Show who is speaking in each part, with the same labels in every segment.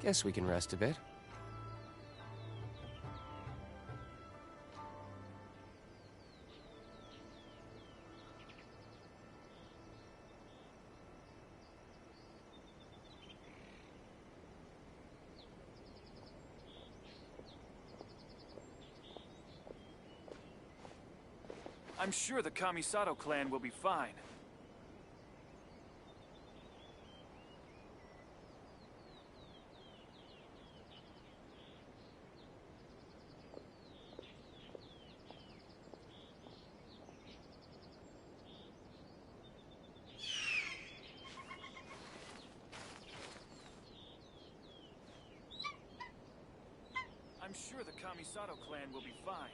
Speaker 1: Guess we can rest a bit.
Speaker 2: I'm sure the Kamisato clan will be fine. I'm sure the Kamisato clan will be fine.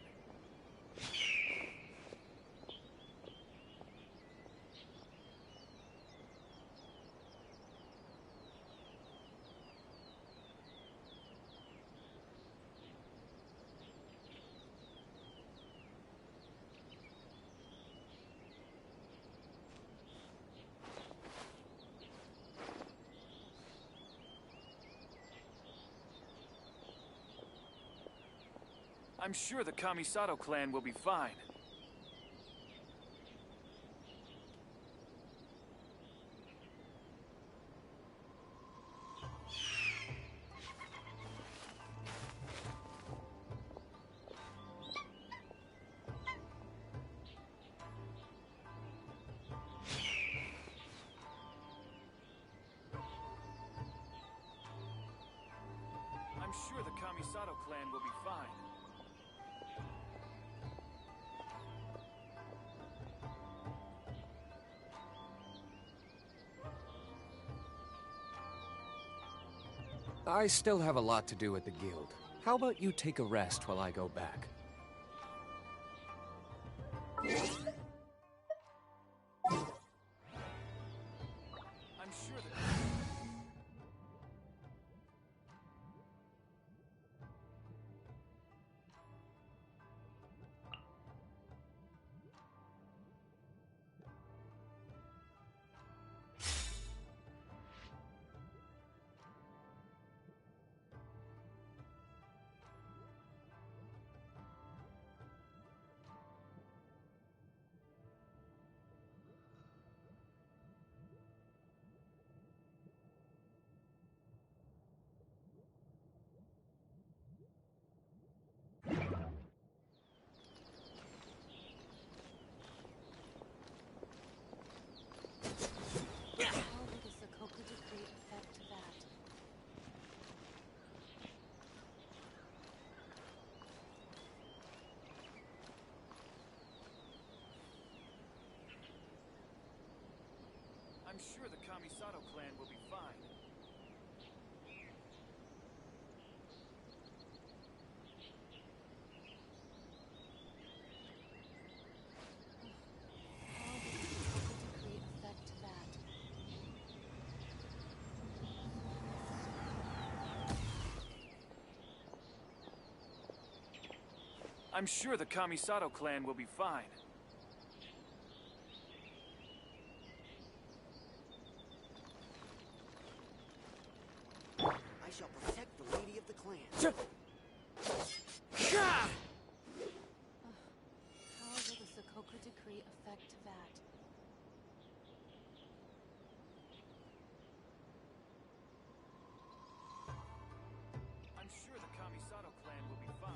Speaker 2: I'm sure the Kamisato clan will be fine. I'm sure the Kamisato clan will be fine.
Speaker 1: I still have a lot to do at the guild. How about you take a rest while I go back?
Speaker 2: I'm sure the... I'm sure the Kamisato clan will be fine. I'm sure the Kamisato clan will be fine.
Speaker 3: I shall protect the lady of the clan.
Speaker 4: How will the Sokoku decree affect that?
Speaker 2: I'm sure the Kamisato clan will be fine.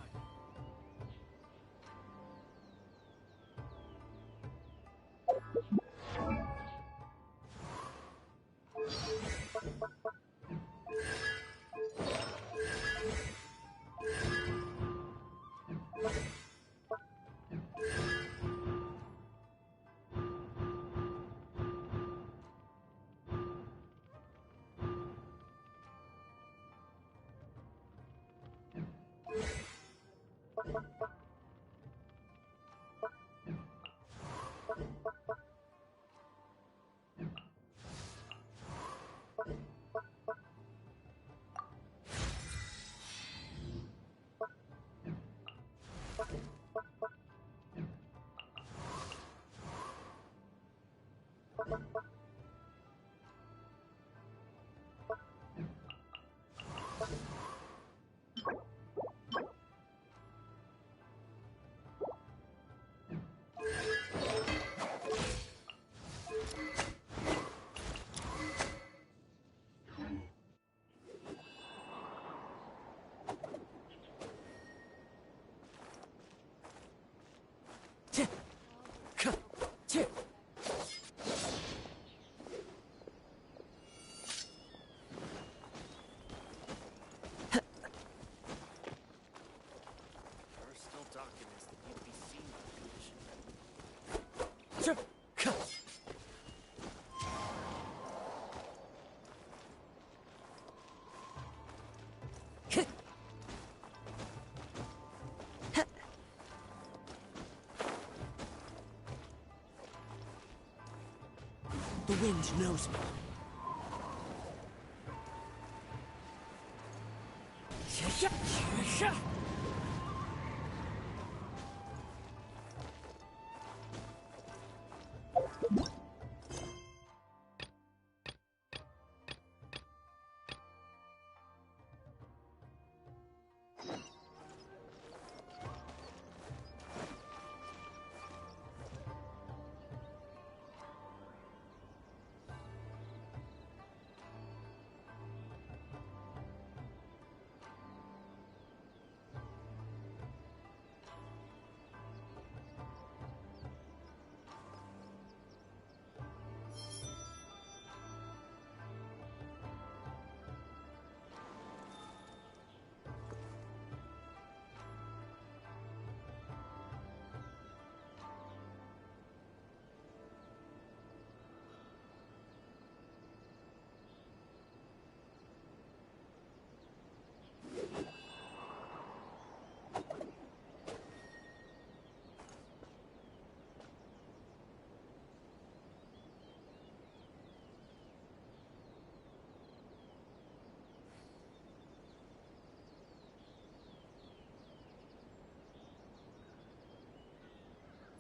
Speaker 3: The wind knows me.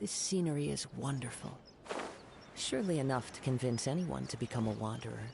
Speaker 5: This scenery is wonderful. Surely enough to convince anyone to become a wanderer.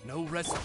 Speaker 2: No rest.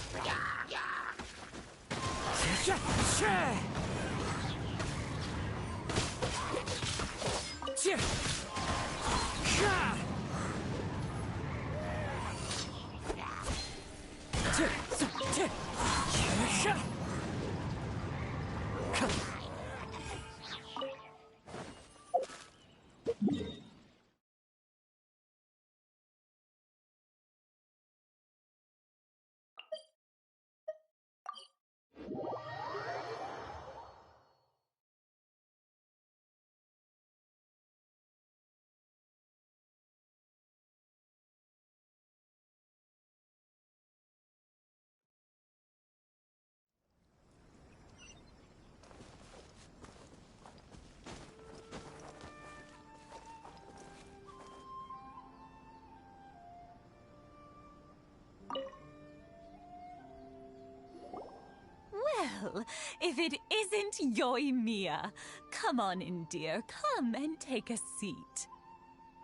Speaker 6: Well, if it isn't Yoimiya. Come on in, dear. Come and take a seat.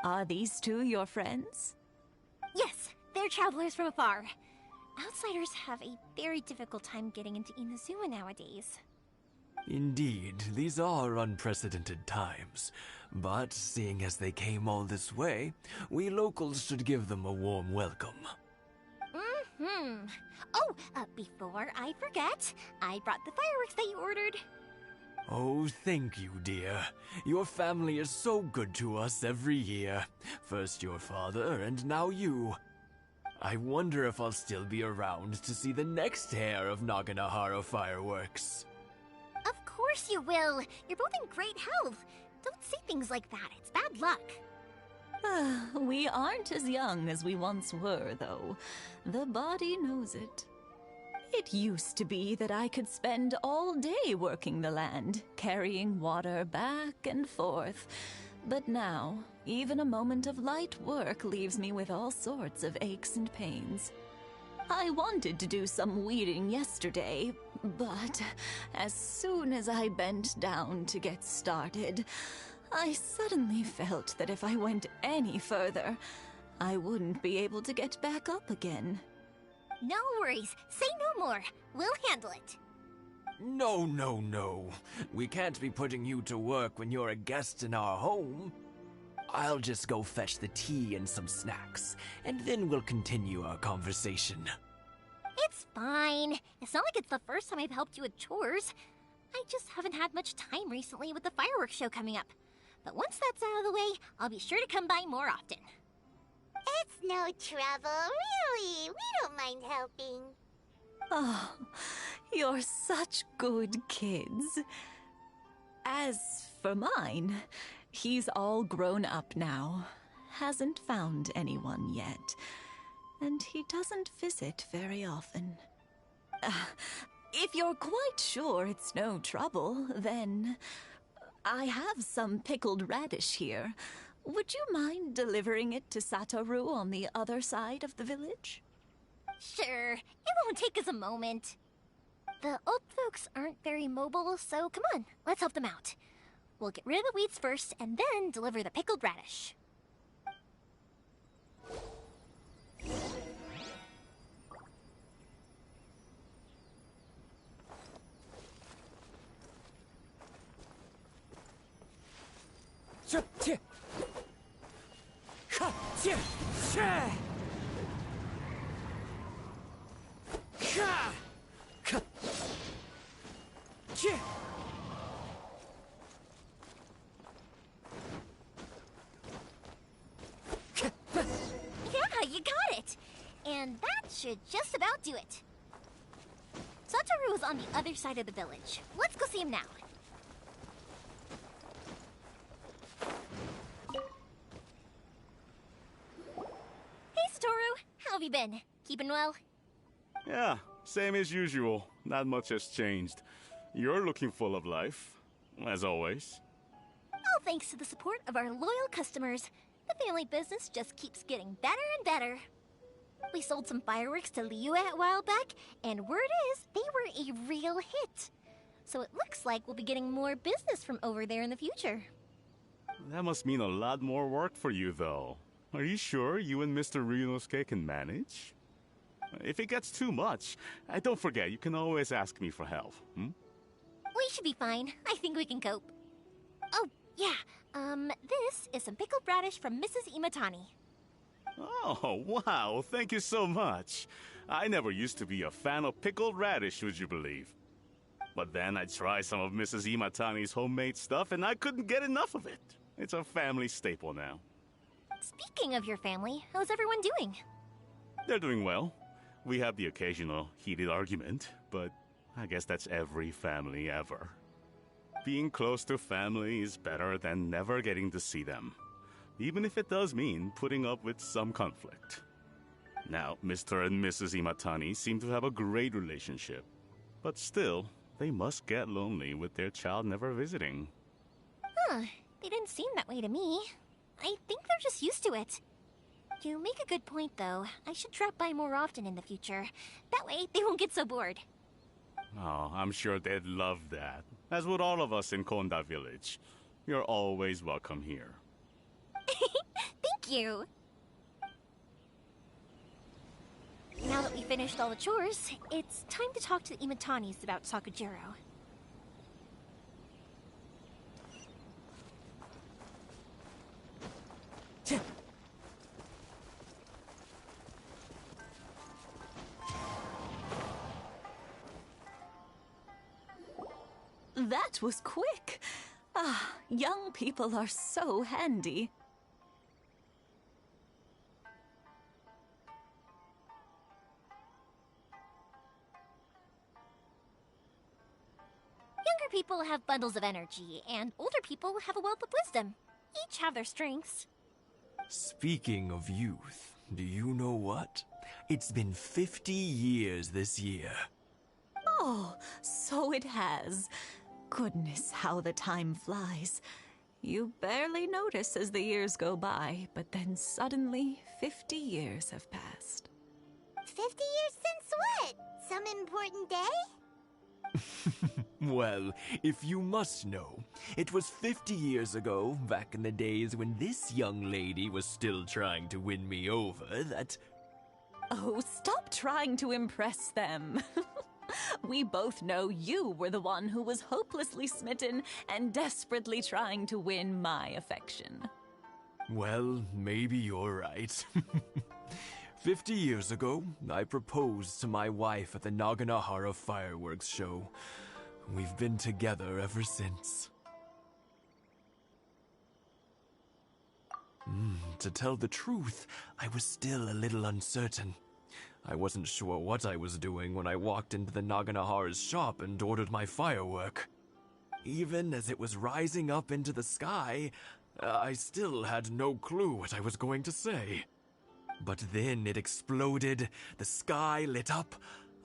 Speaker 6: Are these two your friends?
Speaker 7: Yes, they're travelers from afar. Outsiders have a very difficult time getting into Inazuma nowadays.
Speaker 8: Indeed, these are unprecedented times. But seeing as they came all this way, we locals should give them a warm welcome.
Speaker 7: Oh, before I forget, I brought the fireworks that you ordered.
Speaker 8: Oh, thank you, dear. Your family is so good to us every year. First your father, and now you. I wonder if I'll still be around to see the next pair of Naganahara fireworks.
Speaker 7: Of course you will. You're both in great health. Don't say things like that. It's bad luck.
Speaker 6: We aren't as young as we once were, though. The body knows it. It used to be that I could spend all day working the land, carrying water back and forth. But now, even a moment of light work leaves me with all sorts of aches and pains. I wanted to do some weeding yesterday, but as soon as I bent down to get started, I suddenly felt that if I went any further, I wouldn't be able to get back up again.
Speaker 7: No worries. Say no more. We'll handle it.
Speaker 8: No, no, no. We can't be putting you to work when you're a guest in our home. I'll just go fetch the tea and some snacks, and then we'll continue our conversation.
Speaker 7: It's fine. It's not like it's the first time I've helped you with chores. I just haven't had much time recently with the fireworks show coming up. But once that's out of the way, I'll be sure to come by more often.
Speaker 9: It's no trouble, really. We don't mind helping.
Speaker 6: Oh, you're such good kids. As for mine, he's all grown up now, hasn't found anyone yet, and he doesn't visit very often. If you're quite sure it's no trouble, then I have some pickled radish here. Would you mind delivering it to Satoru on the other side of the village?
Speaker 7: Sure. It won't take us a moment. The old folks aren't very mobile, so come on, let's help them out. We'll get rid of the weeds first, and then deliver the pickled radish. Yeah, you got it! And that should just about do it. Satoru is on the other side of the village. Let's go see him now. Hey, Satoru! How have you been? Keeping well?
Speaker 10: Yeah, same as usual. Not much has changed. You're looking full of life, as always.
Speaker 7: All thanks to the support of our loyal customers, the family business just keeps getting better and better. We sold some fireworks to Liyue a while back, and word is they were a real hit. So it looks like we'll be getting more business from over there in the future.
Speaker 10: That must mean a lot more work for you, though. Are you sure you and Mr. Ryunosuke can manage? If it gets too much, don't forget, you can always ask me for help,
Speaker 7: We should be fine. I think we can cope. Oh, yeah. This is some pickled radish from Mrs. Imatani.
Speaker 10: Oh, wow, thank you so much. I never used to be a fan of pickled radish, would you believe? But then I tried some of Mrs. Imatani's homemade stuff, and I couldn't get enough of it. It's a family staple now.
Speaker 7: Speaking of your family, how's everyone doing?
Speaker 10: They're doing well. We have the occasional heated argument, but I guess that's every family ever. Being close to family is better than never getting to see them, even if it does mean putting up with some conflict. Now, Mr. and Mrs. Imatani seem to have a great relationship, but still, they must get lonely with their child never visiting.
Speaker 7: Huh, they didn't seem that way to me. I think they're just used to it. You make a good point, though. I should drop by more often in the future. That way, they won't get so bored.
Speaker 10: Oh, I'm sure they'd love that, as would all of us in Konda Village. You're always welcome here.
Speaker 7: Thank you! Now that we finished all the chores, it's time to talk to the Imatanis about Sakujiro.
Speaker 6: That was quick. Ah, young people are so handy.
Speaker 7: Younger people have bundles of energy, and older people have a wealth of wisdom. Each have their strengths.
Speaker 8: Speaking of youth, do you know what? It's been 50 years this year.
Speaker 6: Oh, so it has. Goodness, how the time flies. You barely notice as the years go by, but then suddenly 50 years have passed.
Speaker 9: 50 years since what? Some important day?
Speaker 8: Well, if you must know, it was 50 years ago, back in the days when this young lady was still trying to win me over, that...
Speaker 6: Oh, stop trying to impress them. We both know you were the one who was hopelessly smitten and desperately trying to win my affection.
Speaker 8: Well, maybe you're right. 50 years ago, I proposed to my wife at the Naganahara fireworks show. We've been together ever since. To tell the truth, I was still a little uncertain. I wasn't sure what I was doing when I walked into the Naganahara's shop and ordered my firework. Even as it was rising up into the sky, I still had no clue what I was going to say. But then it exploded, the sky lit up.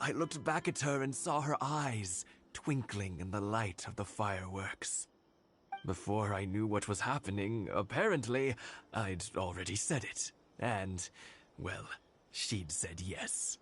Speaker 8: I looked back at her and saw her eyes twinkling in the light of the fireworks. Before I knew what was happening, apparently, I'd already said it. And, well, she'd said yes.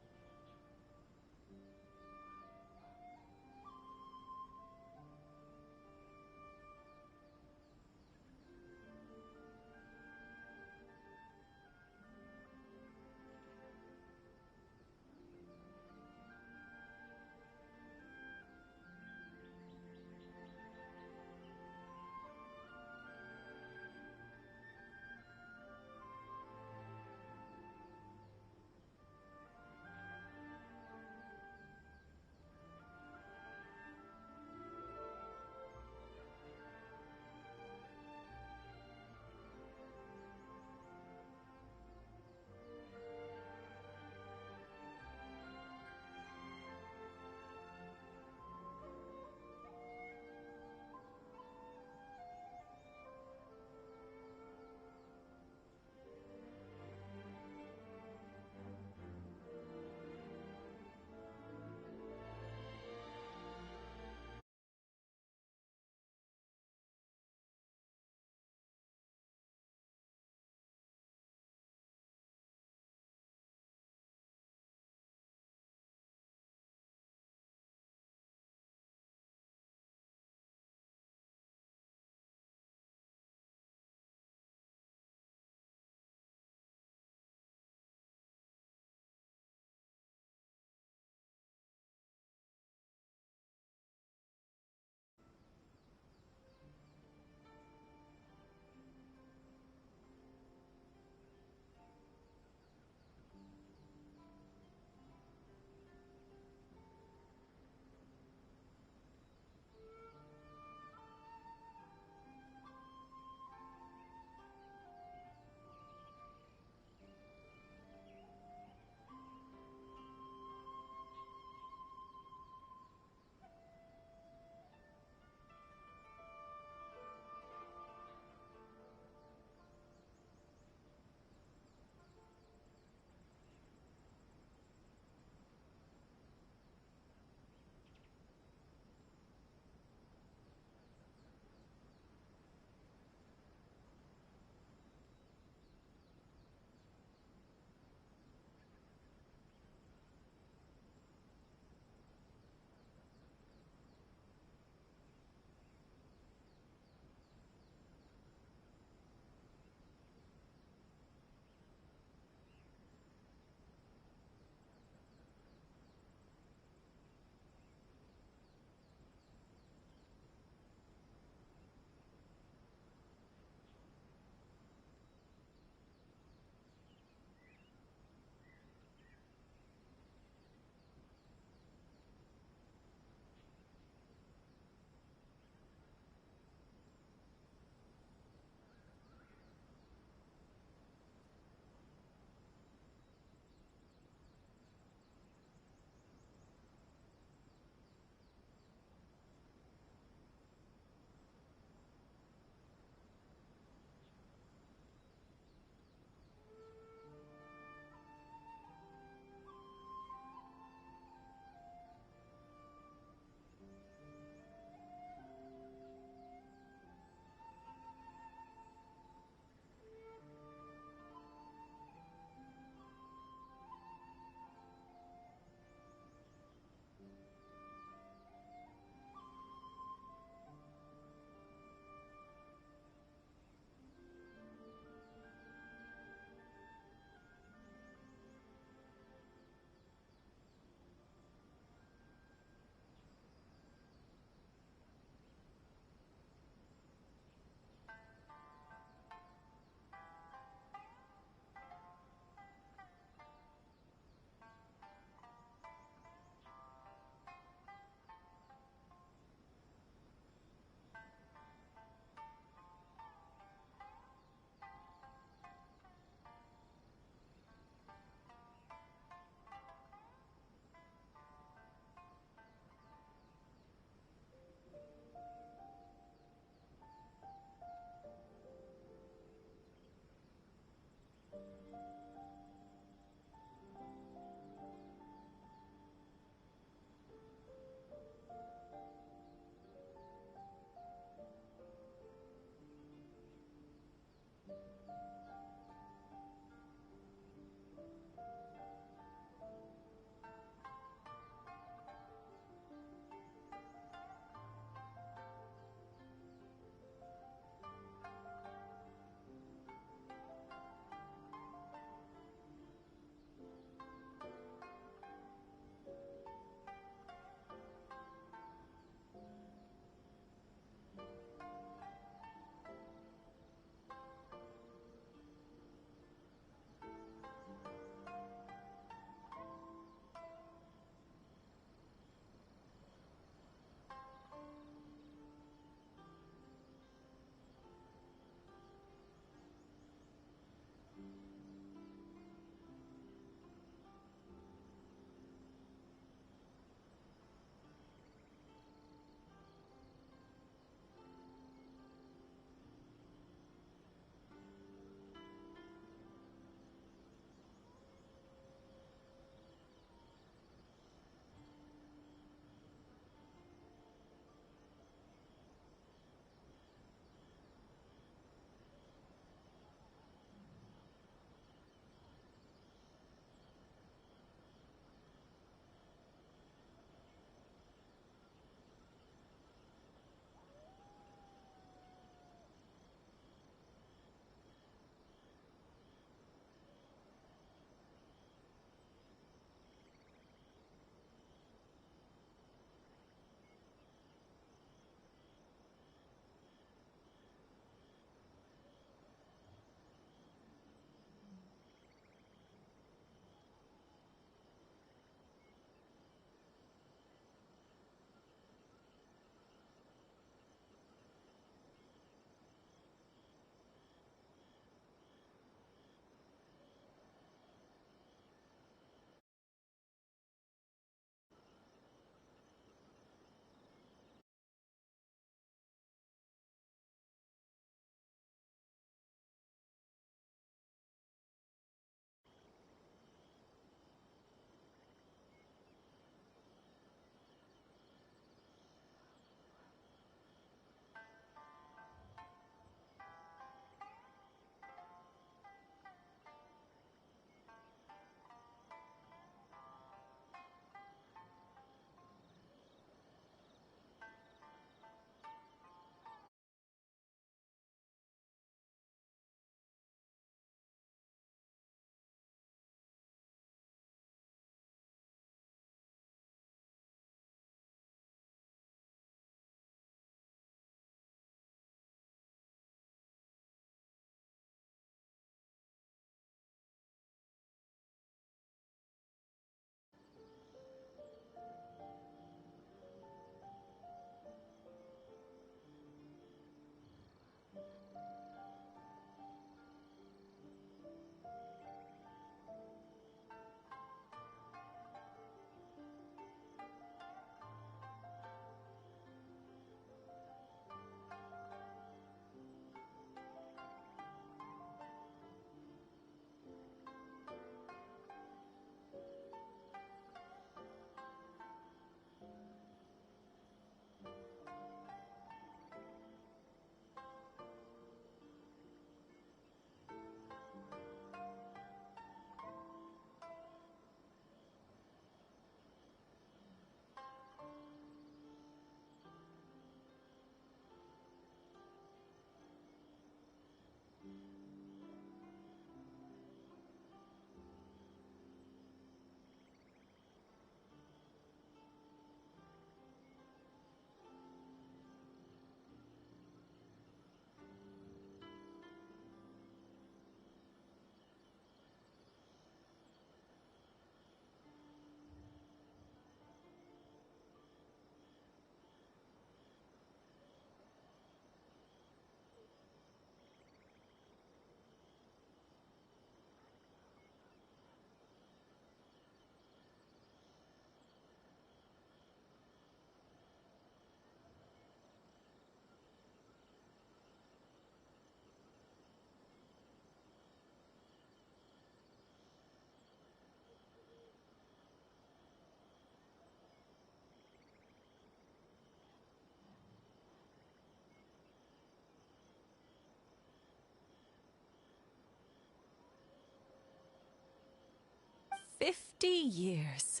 Speaker 6: 50 years.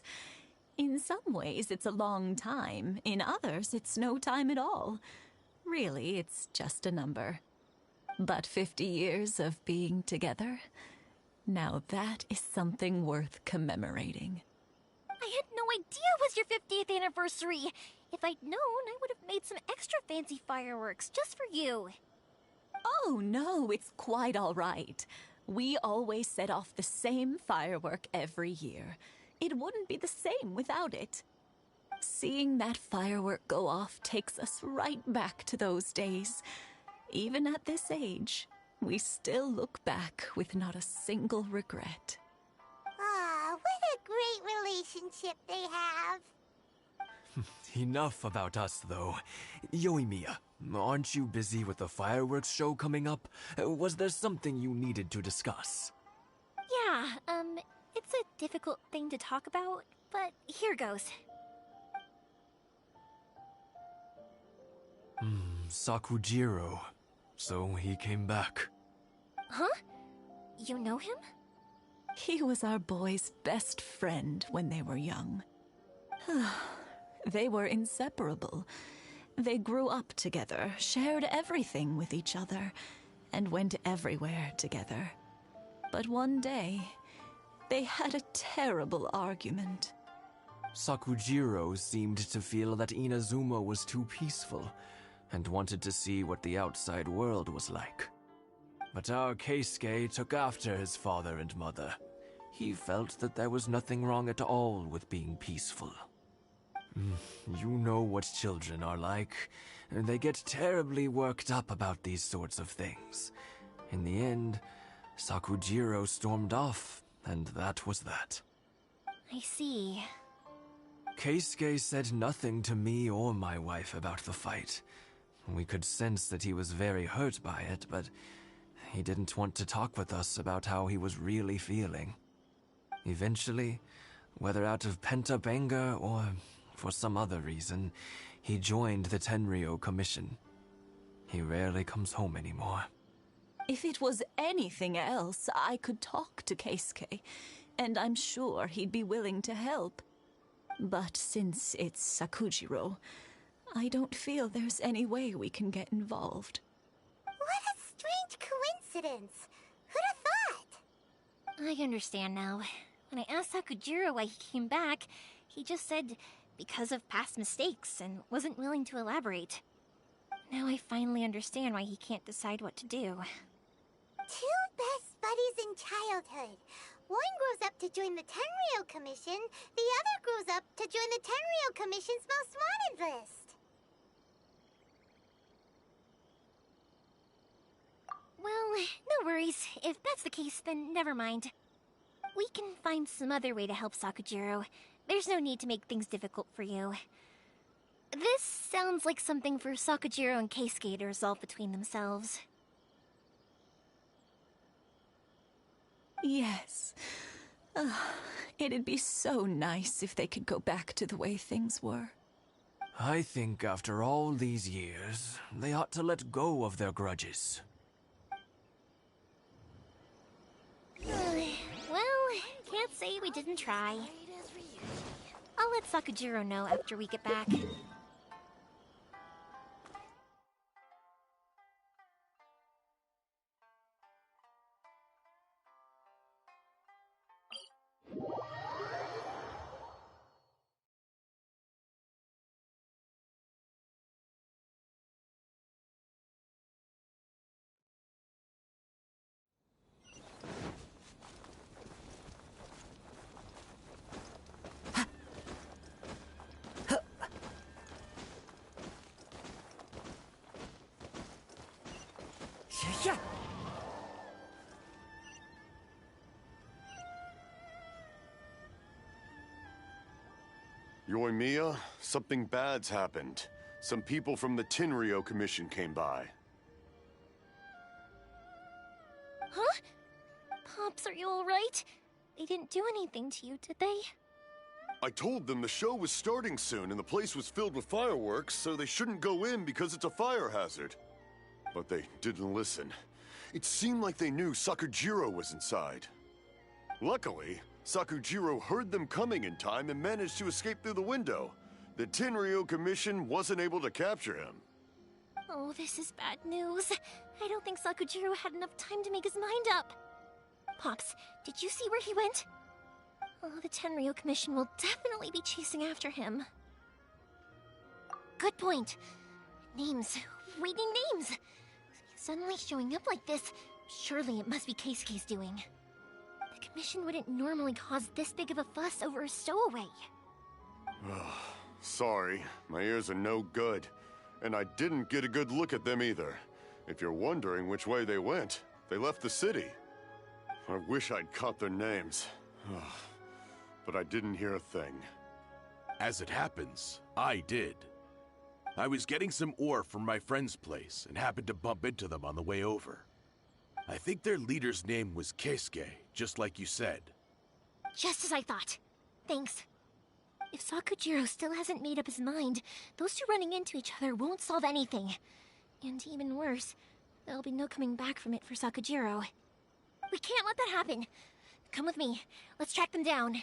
Speaker 6: In some ways, it's a long time. In others, it's no time at all. Really, it's just a number. But 50 years of being together, now that is something worth commemorating.
Speaker 7: I had no idea it was your 50th anniversary. If I'd known, I would have made some extra fancy fireworks just for you.
Speaker 6: Oh, no, it's quite all right. We always set off the same firework every year. It wouldn't be the same without it. Seeing that firework go off takes us right back to those days. Even at this age, we still look back with not a single regret.
Speaker 9: Ah, what a great relationship they have.
Speaker 8: Enough about us, though. Yoimiya, aren't you busy with the fireworks show coming up? Was there something you needed to discuss?
Speaker 7: Yeah, it's a difficult thing to talk about, but here goes.
Speaker 8: Sakujiro. So he came back.
Speaker 7: Huh? You know him?
Speaker 6: He was our boy's best friend when they were young. They were inseparable. They grew up together, shared everything with each other, and went everywhere together. But one day, they had a terrible argument.
Speaker 8: Sakujiro seemed to feel that Inazuma was too peaceful, and wanted to see what the outside world was like. But our Keisuke took after his father and mother. He felt that there was nothing wrong at all with being peaceful. You know what children are like. They get terribly worked up about these sorts of things. In the end, Sakujiro stormed off, and that was that.
Speaker 7: I see.
Speaker 8: Keisuke said nothing to me or my wife about the fight. We could sense that he was very hurt by it, but he didn't want to talk with us about how he was really feeling. Eventually, whether out of pent-up anger or for some other reason, he joined the Tenryou Commission. He rarely comes home anymore.
Speaker 6: If it was anything else, I could talk to Keisuke, and I'm sure he'd be willing to help. But since it's Sakujiro, I don't feel there's any way we can get involved.
Speaker 9: What a strange coincidence. Who'd have thought?
Speaker 7: I understand now. When I asked Sakujiro why he came back, he just said because of past mistakes and wasn't willing to elaborate. Now I finally understand why he can't decide what to do.
Speaker 9: Two best buddies in childhood. One grows up to join the Tenryou Commission, the other grows up to join the Tenryou Commission's most wanted list.
Speaker 7: Well, no worries. If that's the case, then never mind. We can find some other way to help Sakujiro. There's no need to make things difficult for you. This sounds like something for Sakujiro and Keisuke to resolve between themselves.
Speaker 6: Yes. It'd be so nice if they could go back to the way things were.
Speaker 8: I think after all these years, they ought to let go of their grudges.
Speaker 7: Well, can't say we didn't try. I'll let Sakujiro know after we get back.
Speaker 11: Yoimiya, something bad's happened. Some people from the Tenryou Commission came by.
Speaker 7: Huh? Pops, are you alright? They didn't do anything to you, did they?
Speaker 11: I told them the show was starting soon and the place was filled with fireworks, so they shouldn't go in because it's a fire hazard. But they didn't listen. It seemed like they knew Sakujiro was inside. Luckily, Sakujiro heard them coming in time and managed to escape through the window. The Tenryou Commission wasn't able to capture him.
Speaker 7: Oh, this is bad news. I don't think Sakujiro had enough time to make his mind up. Pops, did you see where he went? Oh, the Tenryou Commission will definitely be chasing after him. Good point. Names. Reading names. Suddenly showing up like this, surely it must be Keisuke's doing. The Commission wouldn't normally cause this big of a fuss over a stowaway.
Speaker 11: Sorry, my ears are no good. And I didn't get a good look at them either. If you're wondering which way they went, they left the city. I wish I'd caught their names. But I didn't hear a thing.
Speaker 12: As it happens, I did. I was getting some ore from my friend's place and happened to bump into them on the way over. I think their leader's name was Keisuke, just like you said.
Speaker 7: Just as I thought. Thanks. If Sakujiro still hasn't made up his mind, those two running into each other won't solve anything. And even worse, there'll be no coming back from it for Sakujiro. We can't let that happen. Come with me. Let's track them down.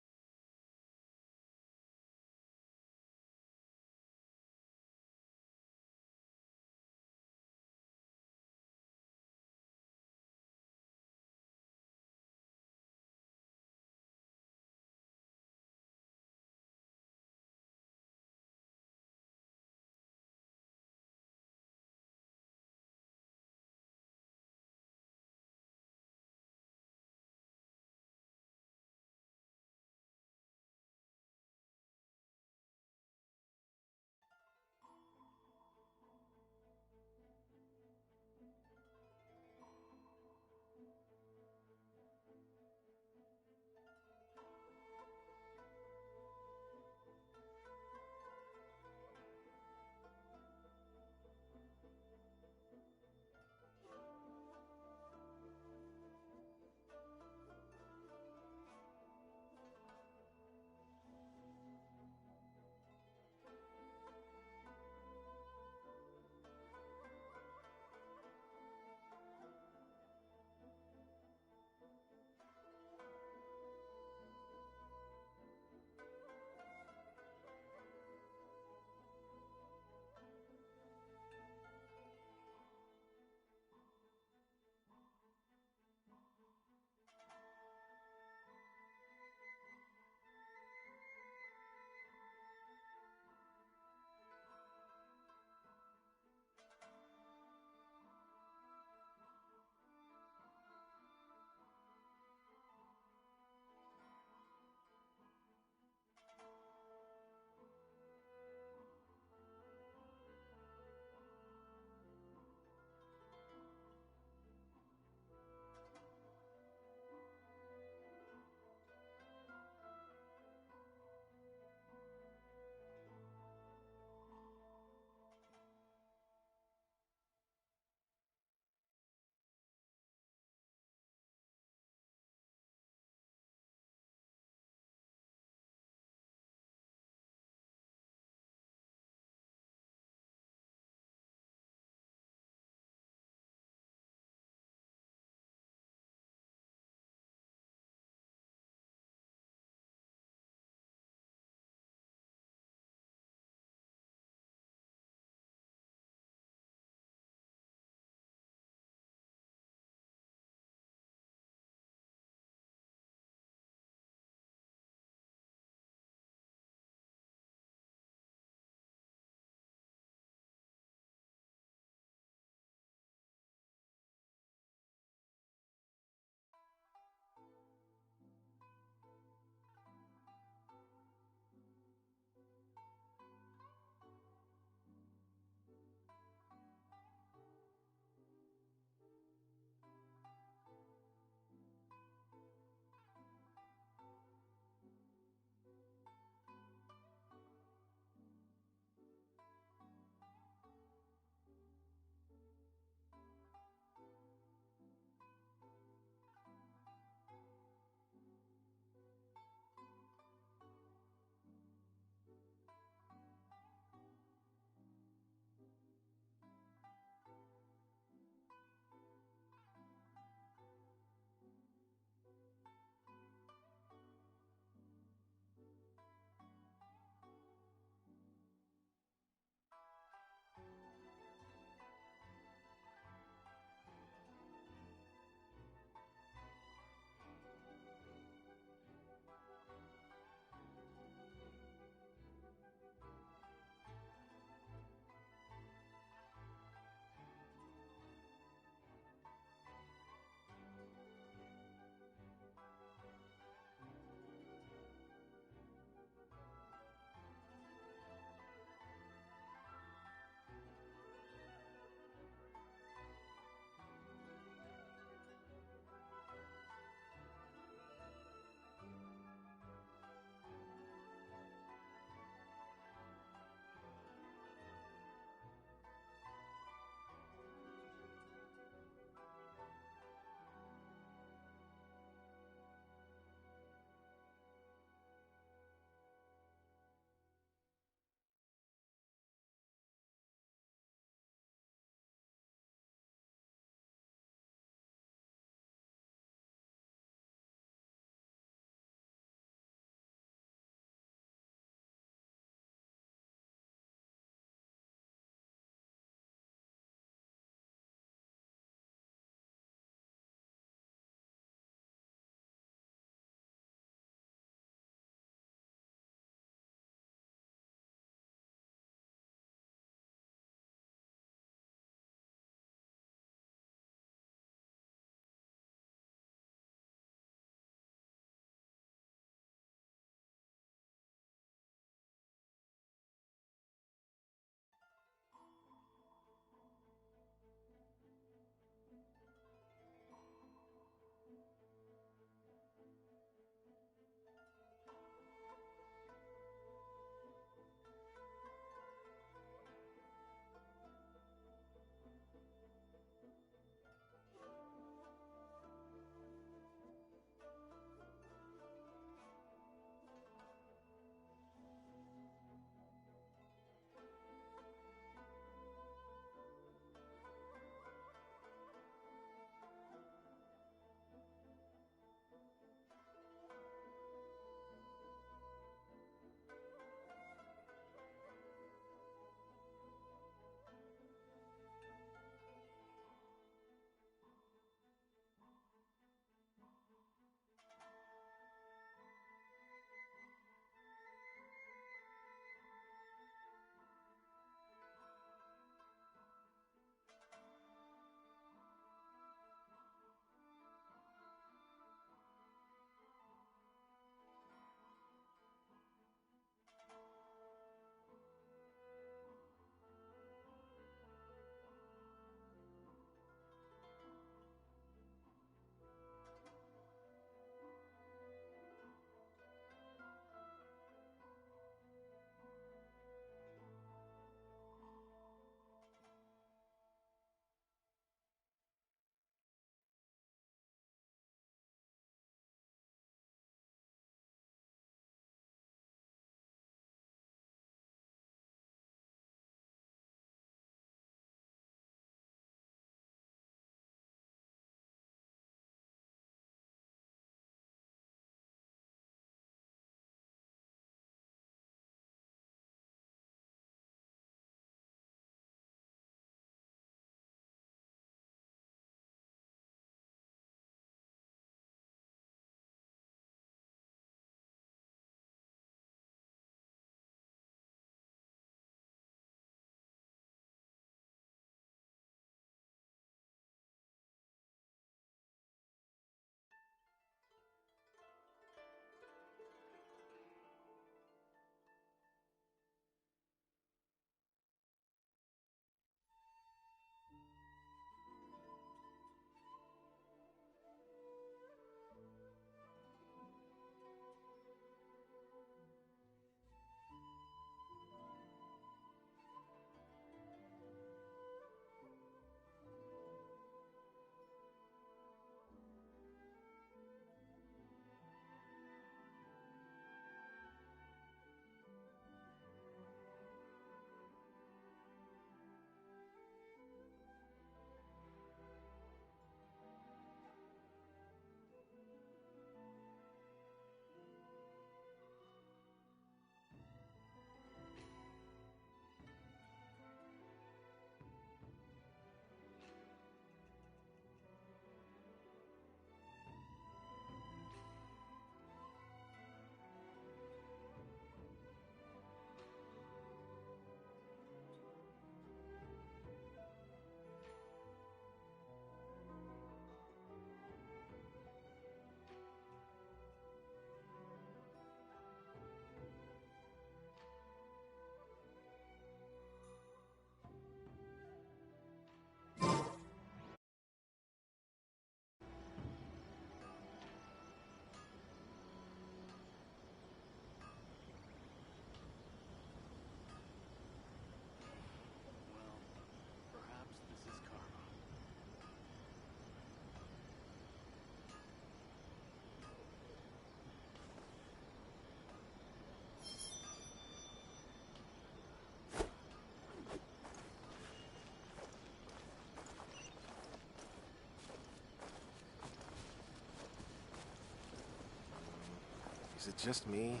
Speaker 13: Is it just me?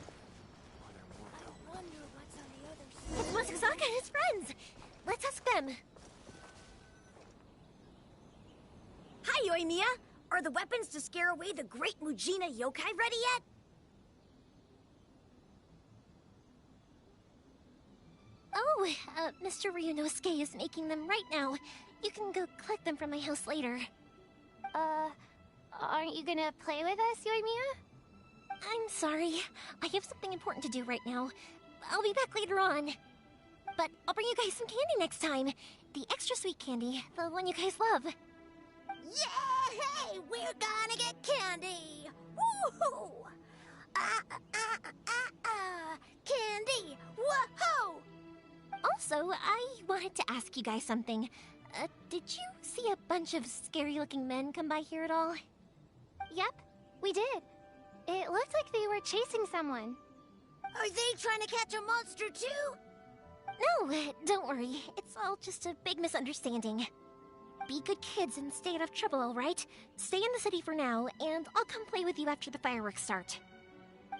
Speaker 7: It's Masazaka and his friends! Let's ask them.
Speaker 14: Hi, Yoimiya! Are the weapons to scare away the great Mujina yokai ready yet?
Speaker 7: Oh, Mr. Ryunosuke is making them right now. You can go collect them from my house later.
Speaker 9: Aren't you gonna play with us, Yoimiya?
Speaker 7: I'm sorry. I have something important to do right now. I'll be back later on. But I'll bring you guys some candy next time. The extra sweet candy, the one you guys love.
Speaker 14: Yay! We're gonna get candy! Woohoo! Candy! Woohoo!
Speaker 7: Also, I wanted to ask you guys something. Did you see a bunch of scary-looking men come by here at all?
Speaker 9: Yep, we did. It looked like they were chasing someone.
Speaker 14: Are they trying to catch a monster too?
Speaker 7: No, don't worry. It's all just a big misunderstanding. Be good kids and stay out of trouble, alright? Stay in the city for now, and I'll come play with you after the fireworks start.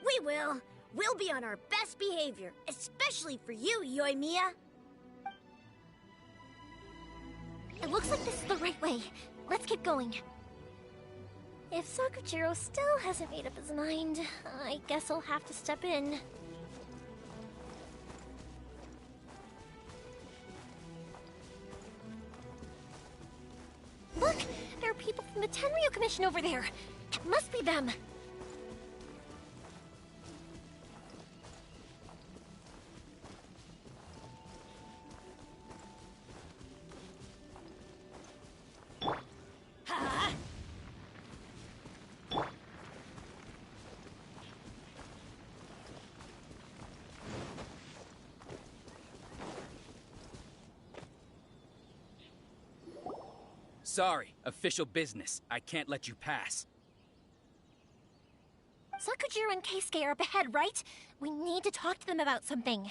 Speaker 14: We will. We'll be on our best behavior, especially for you, Yoimiya.
Speaker 7: It looks like this is the right way. Let's keep going. If Sakujiro still hasn't made up his mind, I guess I'll have to step in. Look! There are people from the Tenryu Commission over there! It must be them!
Speaker 2: Sorry, official business. I can't let you pass.
Speaker 7: Sakujiro and Keisuke are up ahead, right? We need to talk to them about something.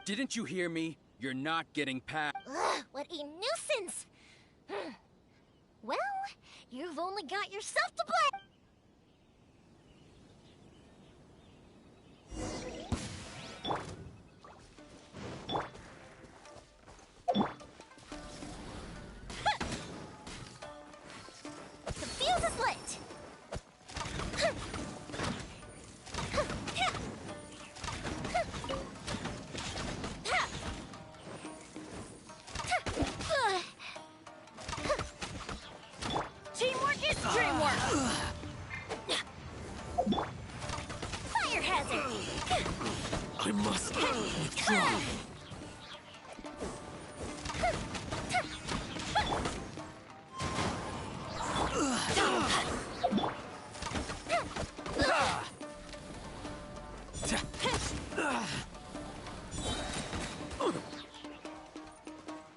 Speaker 2: Didn't you hear me? You're not getting past.
Speaker 7: Ugh, what a nuisance! Well, you've only got yourself to blame! The fuse is lit!
Speaker 14: Teamwork is dreamwork!
Speaker 7: Fire hazard!
Speaker 8: I must withdraw.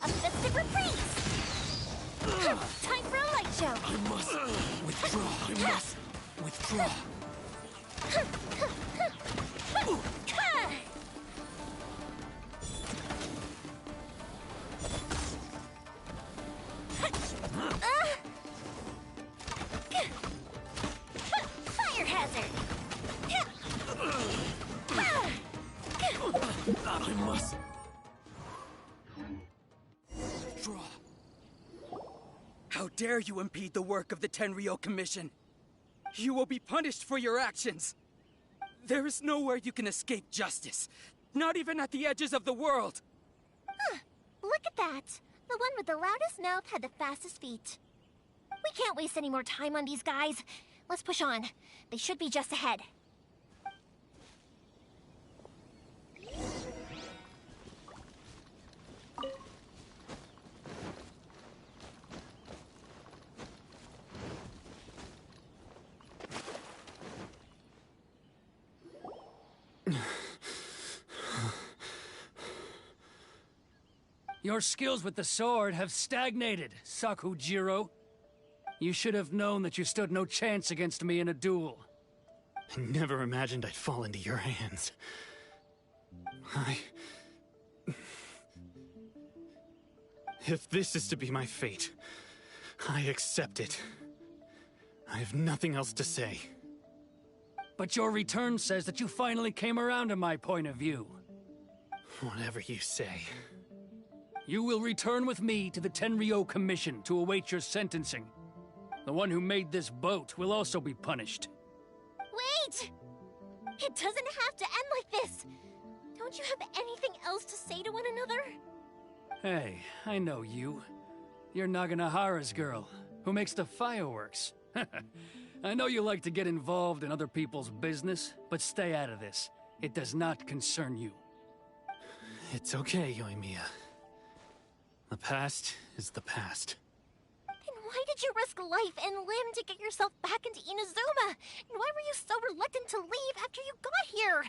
Speaker 7: A festive reprise! Time for a light show!
Speaker 8: I must withdraw. I must withdraw.
Speaker 7: Fire hazard!
Speaker 8: I must withdraw.
Speaker 2: How dare you impede the work of the Tenryo Commission? You will be punished for your actions. There is nowhere you can escape justice. Not even at the edges of the world.
Speaker 7: Huh, look at that. The one with the loudest mouth had the fastest feet. We can't waste any more time on these guys. Let's push on. They should be just ahead.
Speaker 15: Your skills with the sword have stagnated, Sakujiro. You should have known that you stood no chance against me in a duel.
Speaker 13: I never imagined I'd fall into your hands. If this is to be my fate, I accept it. I have nothing else to say.
Speaker 15: But your return says that you finally came around to my point of view.
Speaker 13: Whatever you say.
Speaker 15: You will return with me to the Tenryo Commission to await your sentencing. The one who made this boat will also be punished.
Speaker 7: Wait! It doesn't have to end like this! Don't you have anything else to say to one another?
Speaker 15: Hey, I know you. You're Naganahara's girl, who makes the fireworks. I know you like to get involved in other people's business, but stay out of this. It does not concern you.
Speaker 13: It's okay, Yoimiya. The past is the past.
Speaker 7: Then why did you risk life and limb to get yourself back into Inazuma? And why were you so reluctant to leave after you got here?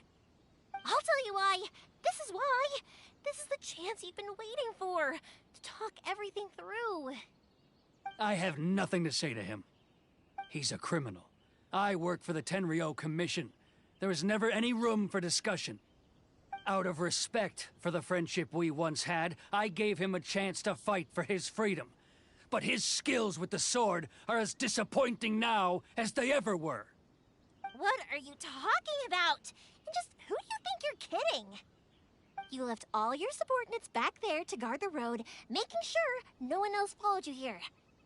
Speaker 7: I'll tell you why. This is why. This is the chance you've been waiting for. To talk everything through.
Speaker 15: I have nothing to say to him. He's a criminal. I work for the Tenryo Commission. There is never any room for discussion. Out of respect for the friendship we once had, I gave him a chance to fight for his freedom. But his skills with the sword are as disappointing now as they ever were.
Speaker 7: What are you talking about? And just who do you think you're kidding? You left all your subordinates back there to guard the road, making sure no one else followed you here.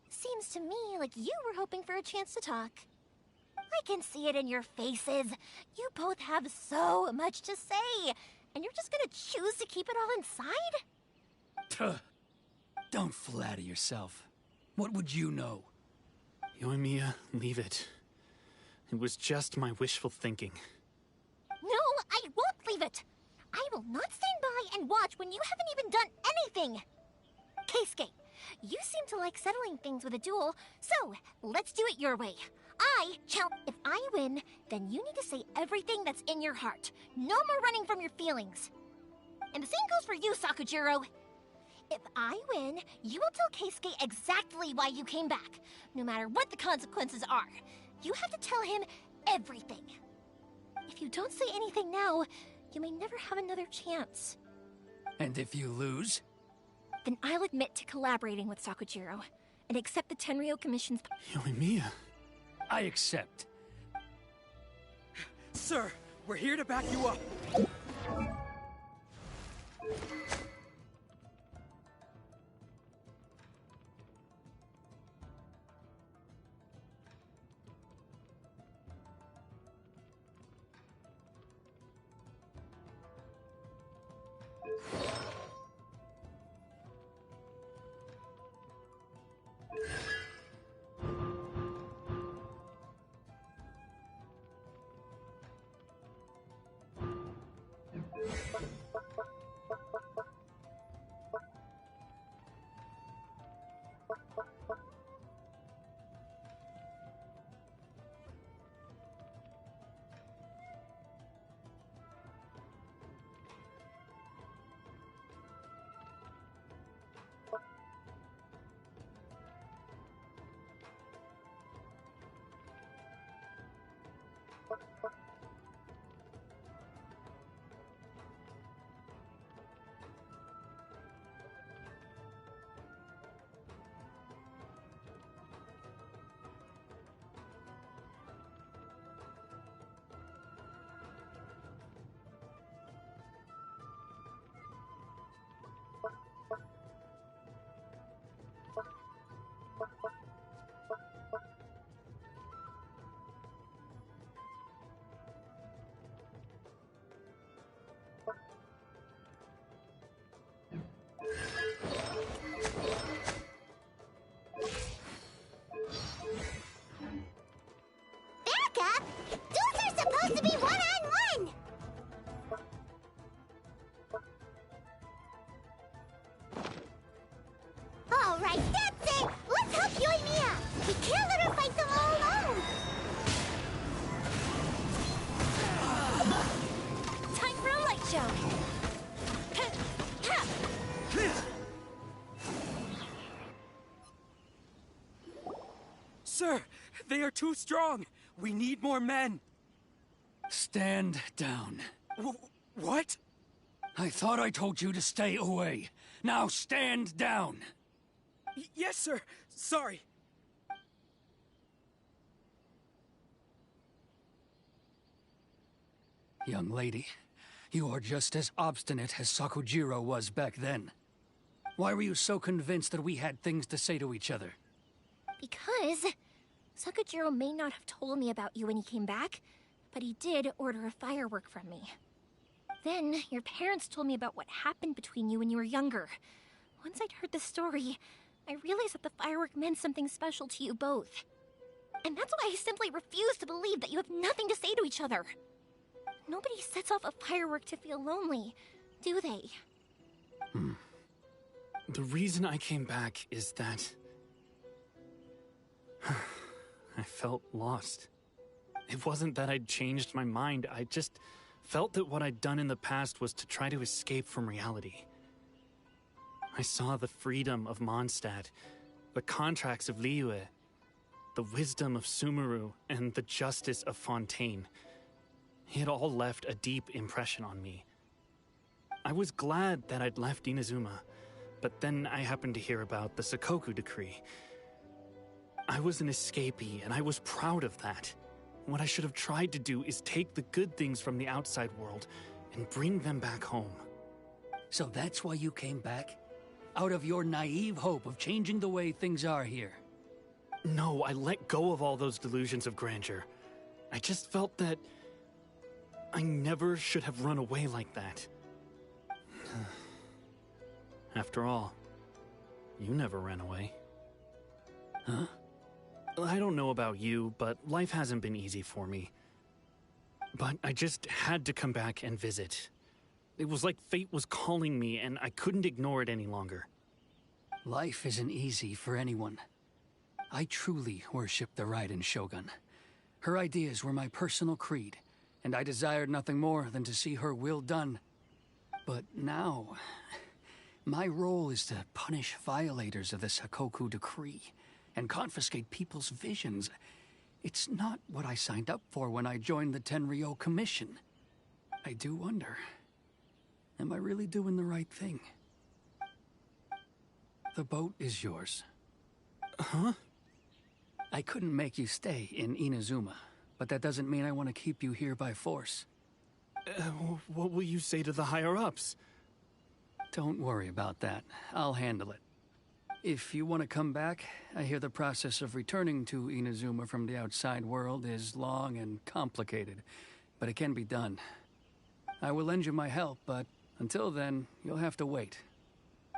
Speaker 7: Seems to me like you were hoping for a chance to talk. I can see it in your faces. You both have so much to say, and you're just gonna choose to keep it all inside?
Speaker 15: Don't flatter yourself. What would you know?
Speaker 13: Yoimiya, leave it. It was just my wishful thinking.
Speaker 7: No, I won't leave it. I will not stand by and watch when you haven't even done anything. Keisuke, you seem to like settling things with a duel, so let's do it your way. If I win, then you need to say everything that's in your heart. No more running from your feelings. And the same goes for you, Sakujiro. If I win, you will tell Keisuke exactly why you came back, no matter what the consequences are. You have to tell him everything. If you don't say anything now, you may never have another chance.
Speaker 15: And if you lose?
Speaker 7: Then I'll admit to collaborating with Sakujiro, and accept the Tenryo Commission's...
Speaker 13: Yoimiya.
Speaker 15: I accept.
Speaker 2: Sir, we're here to back you up.
Speaker 9: To be one-on-one! Alright, that's it! Let's help Yoimiya! We can't let her fight them all alone!
Speaker 7: Time for a light show!
Speaker 2: Sir, they are too strong! We need more men!
Speaker 15: Stand down.
Speaker 2: What?
Speaker 15: I thought I told you to stay away. Now stand down!
Speaker 2: Yes, sir. Sorry.
Speaker 15: Young lady, you are just as obstinate as Sakujiro was back then. Why were you so convinced that we had things to say to each other?
Speaker 7: Because Sakujiro may not have told me about you when he came back, but he did order a firework from me. Then, your parents told me about what happened between you when you were younger. Once I'd heard the story, I realized that the firework meant something special to you both. And that's why I simply refuse to believe that you have nothing to say to each other. Nobody sets off a firework to feel lonely, do they?
Speaker 13: The reason I came back is that I felt lost. It wasn't that I'd changed my mind, I just felt that what I'd done in the past was to try to escape from reality. I saw the freedom of Mondstadt, the contracts of Liyue, the wisdom of Sumeru, and the justice of Fontaine. It all left a deep impression on me. I was glad that I'd left Inazuma, but then I happened to hear about the Sakoku decree. I was an escapee, and I was proud of that. What I should have tried to do is take the good things from the outside world and bring them back home.
Speaker 15: So that's why you came back? Out of your naive hope of changing the way things are here?
Speaker 13: No, I let go of all those delusions of grandeur. I just felt that I never should have run away like that. After all, you never ran away.
Speaker 15: Huh?
Speaker 13: I don't know about you, but life hasn't been easy for me. But I just had to come back and visit. It was like fate was calling me, and I couldn't ignore it any longer.
Speaker 15: Life isn't easy for anyone. I truly worship the Raiden Shogun. Her ideas were my personal creed, and I desired nothing more than to see her will done. But now, my role is to punish violators of the Sakoku decree and confiscate people's visions. It's not what I signed up for when I joined the Tenryou Commission. I do wonder, am I really doing the right thing? The boat is yours.
Speaker 13: Huh?
Speaker 15: I couldn't make you stay in Inazuma, but that doesn't mean I want to keep you here by force.
Speaker 13: What will you say to the higher-ups?
Speaker 15: Don't worry about that. I'll handle it. If you want to come back, I hear the process of returning to Inazuma from the outside world is long and complicated, but it can be done. I will lend you my help, but until then, you'll have to wait.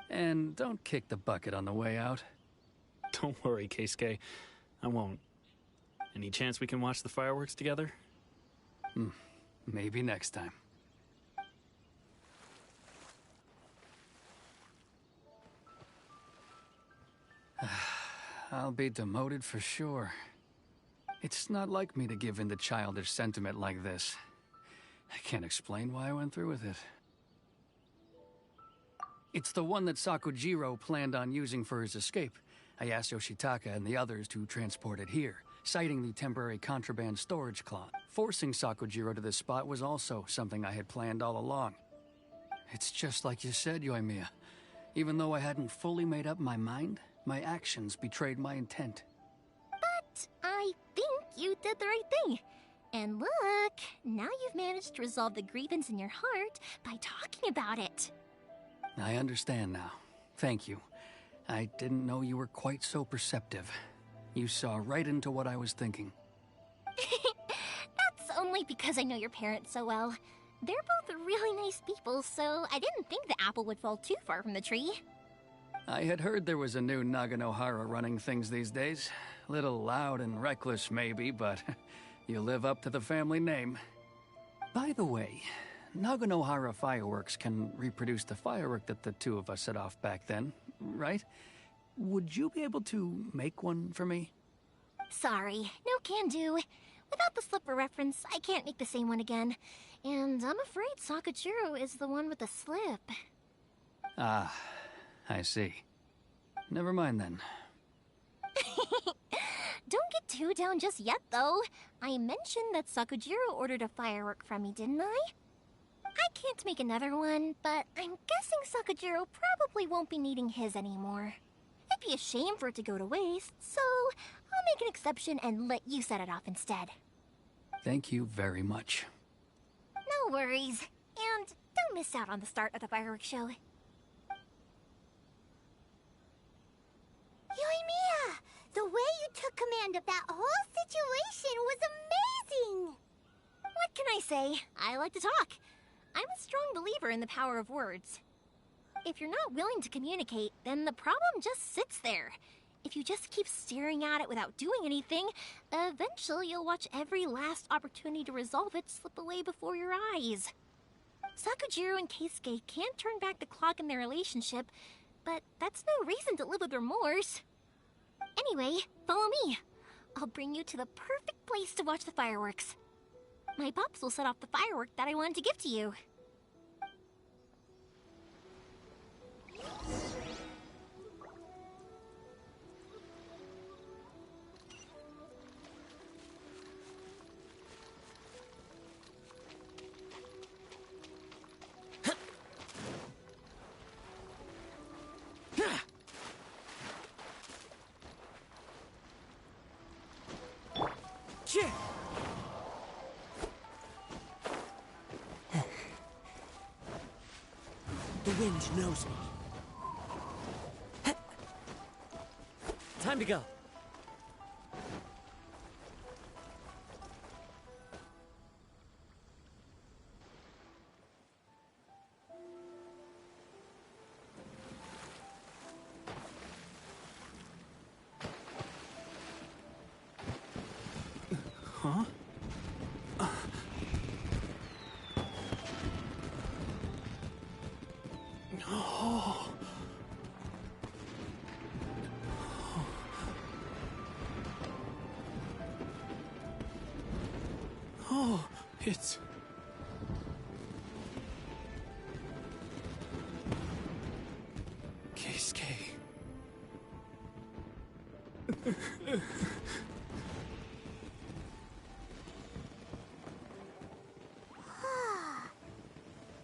Speaker 15: And don't kick the bucket on the way out.
Speaker 13: Don't worry, Keisuke. I won't. Any chance we can watch the fireworks together?
Speaker 15: Maybe next time. I'll be demoted for sure. It's not like me to give in to childish sentiment like this. I can't explain why I went through with it. It's the one that Sakujiro planned on using for his escape. I asked Yoshitaka and the others to transport it here, citing the temporary contraband storage clause. Forcing Sakujiro to this spot was also something I had planned all along. It's just like you said, Yoimiya. Even though I hadn't fully made up my mind, my actions betrayed my intent.
Speaker 7: But I think you did the right thing. And look, now you've managed to resolve the grievance in your heart by talking about it.
Speaker 15: I understand now. Thank you. I didn't know you were quite so perceptive. You saw right into what I was thinking.
Speaker 7: That's only because I know your parents so well. They're both really nice people, so I didn't think the apple would fall too far from the tree.
Speaker 15: I had heard there was a new Naganohara running things these days. Little loud and reckless, maybe, but you live up to the family name. By the way, Naganohara fireworks can reproduce the firework that the two of us set off back then, right? Would you be able to make one for me?
Speaker 7: Sorry, no can do. Without the slipper reference, I can't make the same one again. And I'm afraid Sakujiro is the one with the slip.
Speaker 15: Ah, I see. Never mind then.
Speaker 7: Don't get too down just yet, though. I mentioned that Sakujiro ordered a firework from me, didn't I? I can't make another one, but I'm guessing Sakujiro probably won't be needing his anymore. It'd be a shame for it to go to waste, so I'll make an exception and let you set it off instead.
Speaker 15: Thank you very much.
Speaker 7: No No worries. And don't miss out on the start of the fireworks show. Yoimiya! The way you took command of that whole situation was amazing! What can I say? I like to talk. I'm a strong believer in the power of words. If you're not willing to communicate, then the problem just sits there. If you just keep staring at it without doing anything, eventually you'll watch every last opportunity to resolve it slip away before your eyes. Sakujiro and Keisuke can't turn back the clock in their relationship, but that's no reason to live with remorse. Anyway, follow me. I'll bring you to the perfect place to watch the fireworks. My pops will set off the firework that I wanted to give to you.
Speaker 3: The wind knows me. Time to go.
Speaker 13: Huh? Oh. Oh, it's... Keisuke.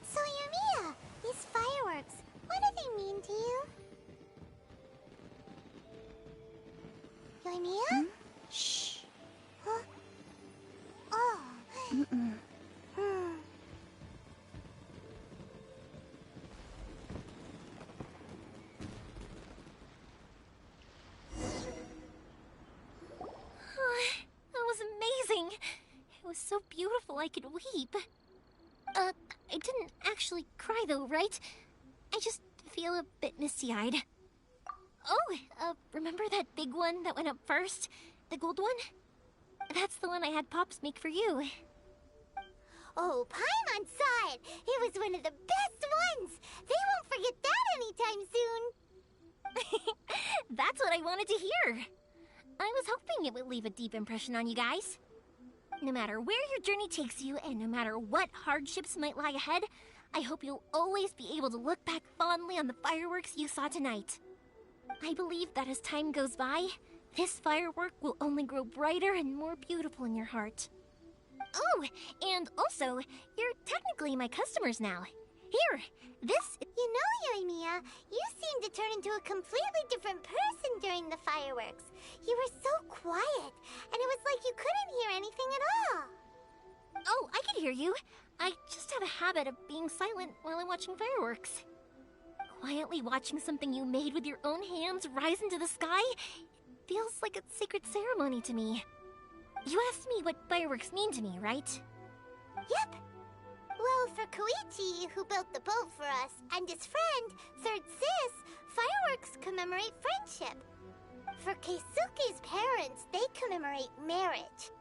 Speaker 9: So, Yoimiya, these fireworks, what do they mean to you? Yoimiya? Shh. Huh? Oh.
Speaker 7: That was amazing. It was so beautiful I could weep. I didn't actually cry though, right? I just feel a bit misty-eyed. Oh, remember that big one that went up first? The gold one? That's the one I had Pops make for you.
Speaker 9: Oh, Paimon saw it! It was one of the best ones! They won't forget that anytime soon!
Speaker 7: That's what I wanted to hear. I was hoping it would leave a deep impression on you guys. No matter where your journey takes you, and no matter what hardships might lie ahead, I hope you'll always be able to look back fondly on the fireworks you saw tonight. I believe that as time goes by, this firework will only grow brighter and more beautiful in your heart. Oh, and also, you're technically my customers now. Here, this...
Speaker 9: You know, Yoimiya, you seemed to turn into a completely different person during the fireworks. You were so quiet, and it was like you couldn't hear anything at all.
Speaker 7: Oh, I can hear you. I just have a habit of being silent while I'm watching fireworks. Quietly watching something you made with your own hands rise into the sky feels like a sacred ceremony to me. You asked me what fireworks mean to me, right?
Speaker 9: Yep. Well, for Koichi, who built the boat for us, and his friend, Third Sis, fireworks commemorate friendship. For Keisuke's parents, they commemorate marriage.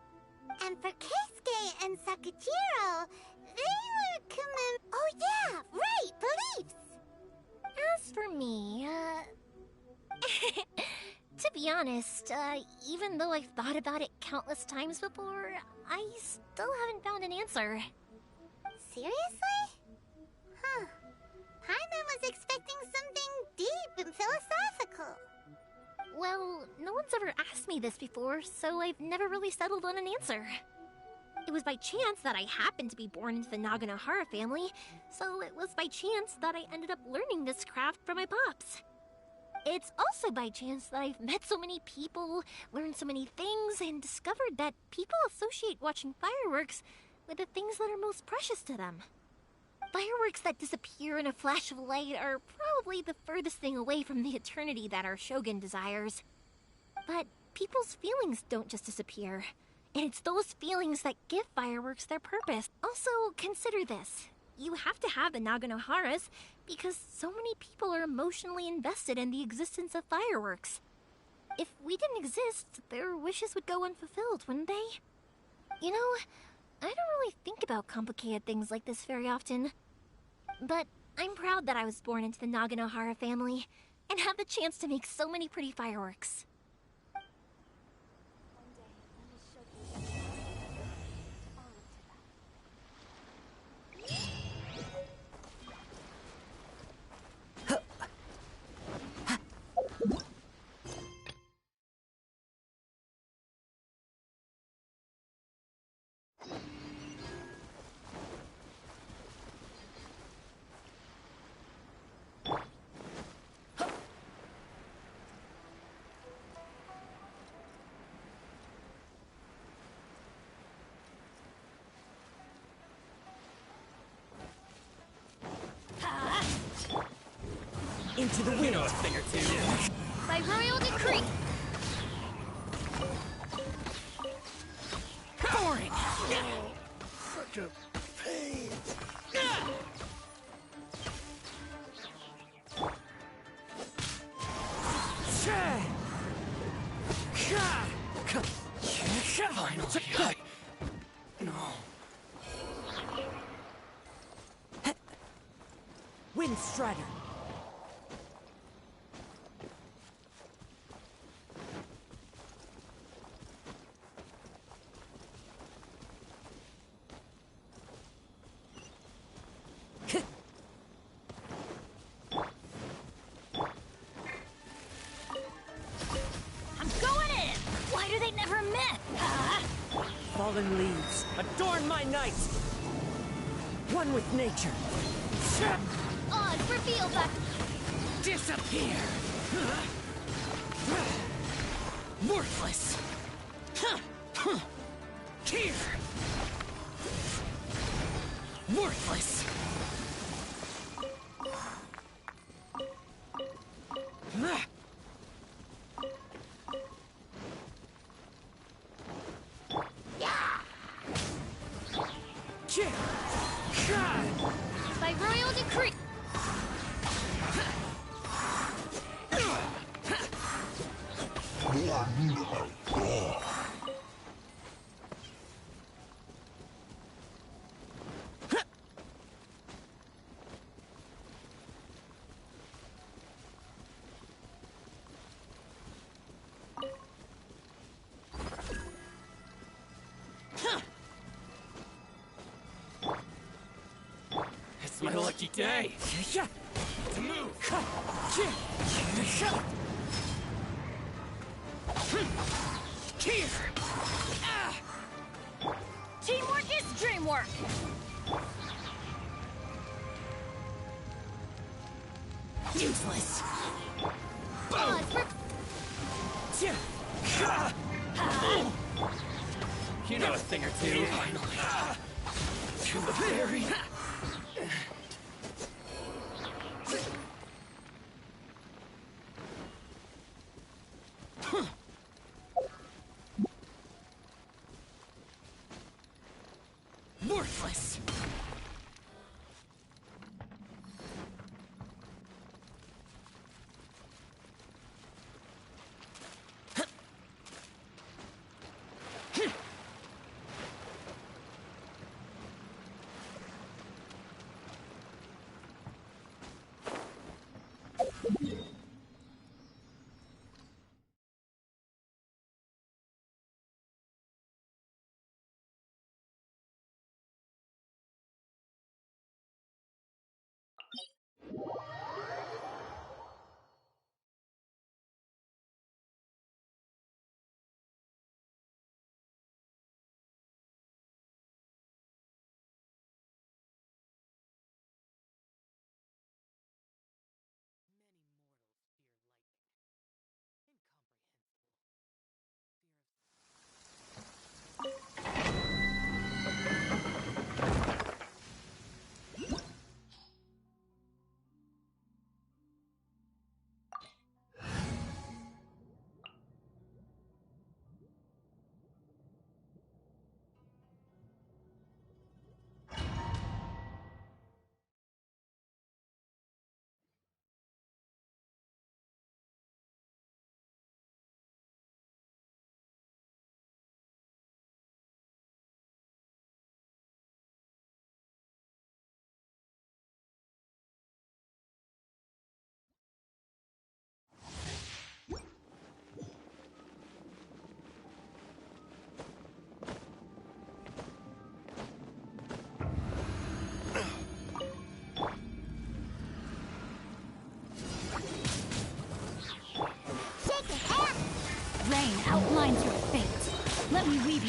Speaker 9: And for Keisuke and Sakujiro, they were Oh yeah, right, beliefs!
Speaker 7: As for me, to be honest, even though I've thought about it countless times before, I still haven't found an answer.
Speaker 9: Seriously? Huh. Paimon was expecting something deep and philosophical.
Speaker 7: Well, no one's ever asked me this before, so I've never really settled on an answer. It was by chance that I happened to be born into the Naganohara family, so it was by chance that I ended up learning this craft from my pops. It's also by chance that I've met so many people, learned so many things, and discovered that people associate watching fireworks with the things that are most precious to them. Fireworks that disappear in a flash of light are probably the furthest thing away from the eternity that our shogun desires. But people's feelings don't just disappear, and it's those feelings that give fireworks their purpose. Also, consider this. You have to have the Naganoharas because so many people are emotionally invested in the existence of fireworks. If we didn't exist, their wishes would go unfulfilled, wouldn't they? You know, I don't really think about complicated things like this very often. But I'm proud that I was born into the Naganohara family and have the chance to make so many pretty fireworks.
Speaker 3: Into the wind. You know a thing or two.
Speaker 7: By royal decree.
Speaker 3: Boring.
Speaker 12: Such a pain.
Speaker 3: Finally. No. Wind Strider. Fallen leaves, adorn my night! One with nature.
Speaker 7: Odd, reveal that.
Speaker 3: Disappear! Worthless! Here! Worthless!
Speaker 7: By royal decree.
Speaker 3: It's my lucky day. To move. Here.
Speaker 14: Teamwork is dreamwork.
Speaker 3: Useless. You know a thing or two. Finally. To the very... Worthless!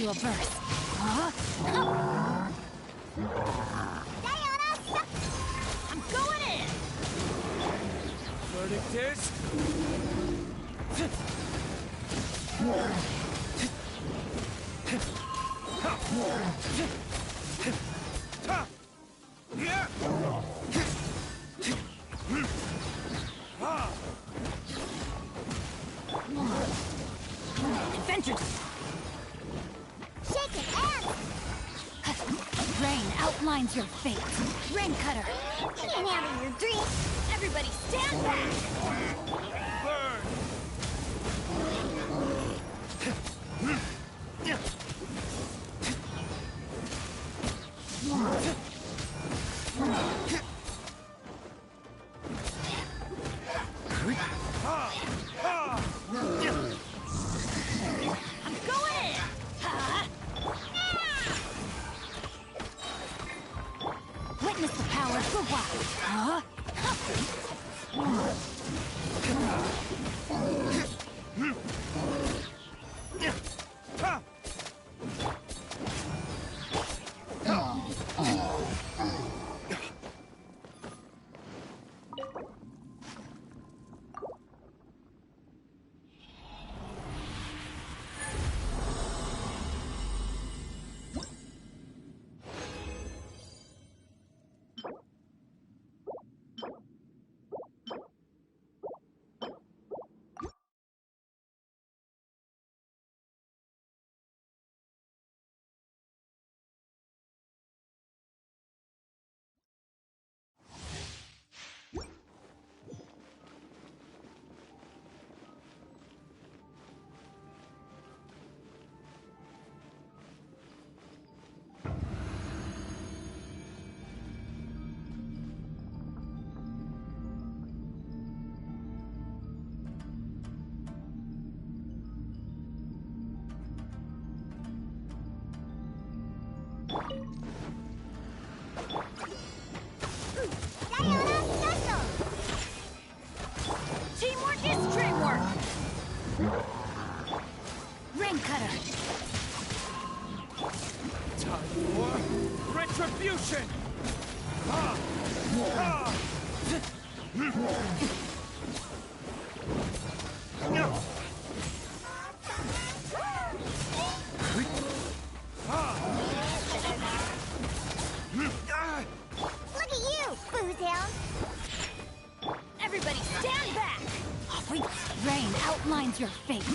Speaker 14: you a verse. Huh? I'm going in!
Speaker 2: Verdict is...
Speaker 14: Adventures!
Speaker 9: Shake it out!
Speaker 14: Rain outlines your fate. Rain cutter.
Speaker 9: Can't handle your dream.
Speaker 14: Everybody stand back!
Speaker 2: Burn!
Speaker 14: I'm going in! Witness the power of the wild. Huh? Teamwork is dreamwork! Rain cutter!
Speaker 2: Time for retribution!
Speaker 9: Look at you, Boozhound!
Speaker 14: Everybody stand back! Off we go. Rain outlines your fate.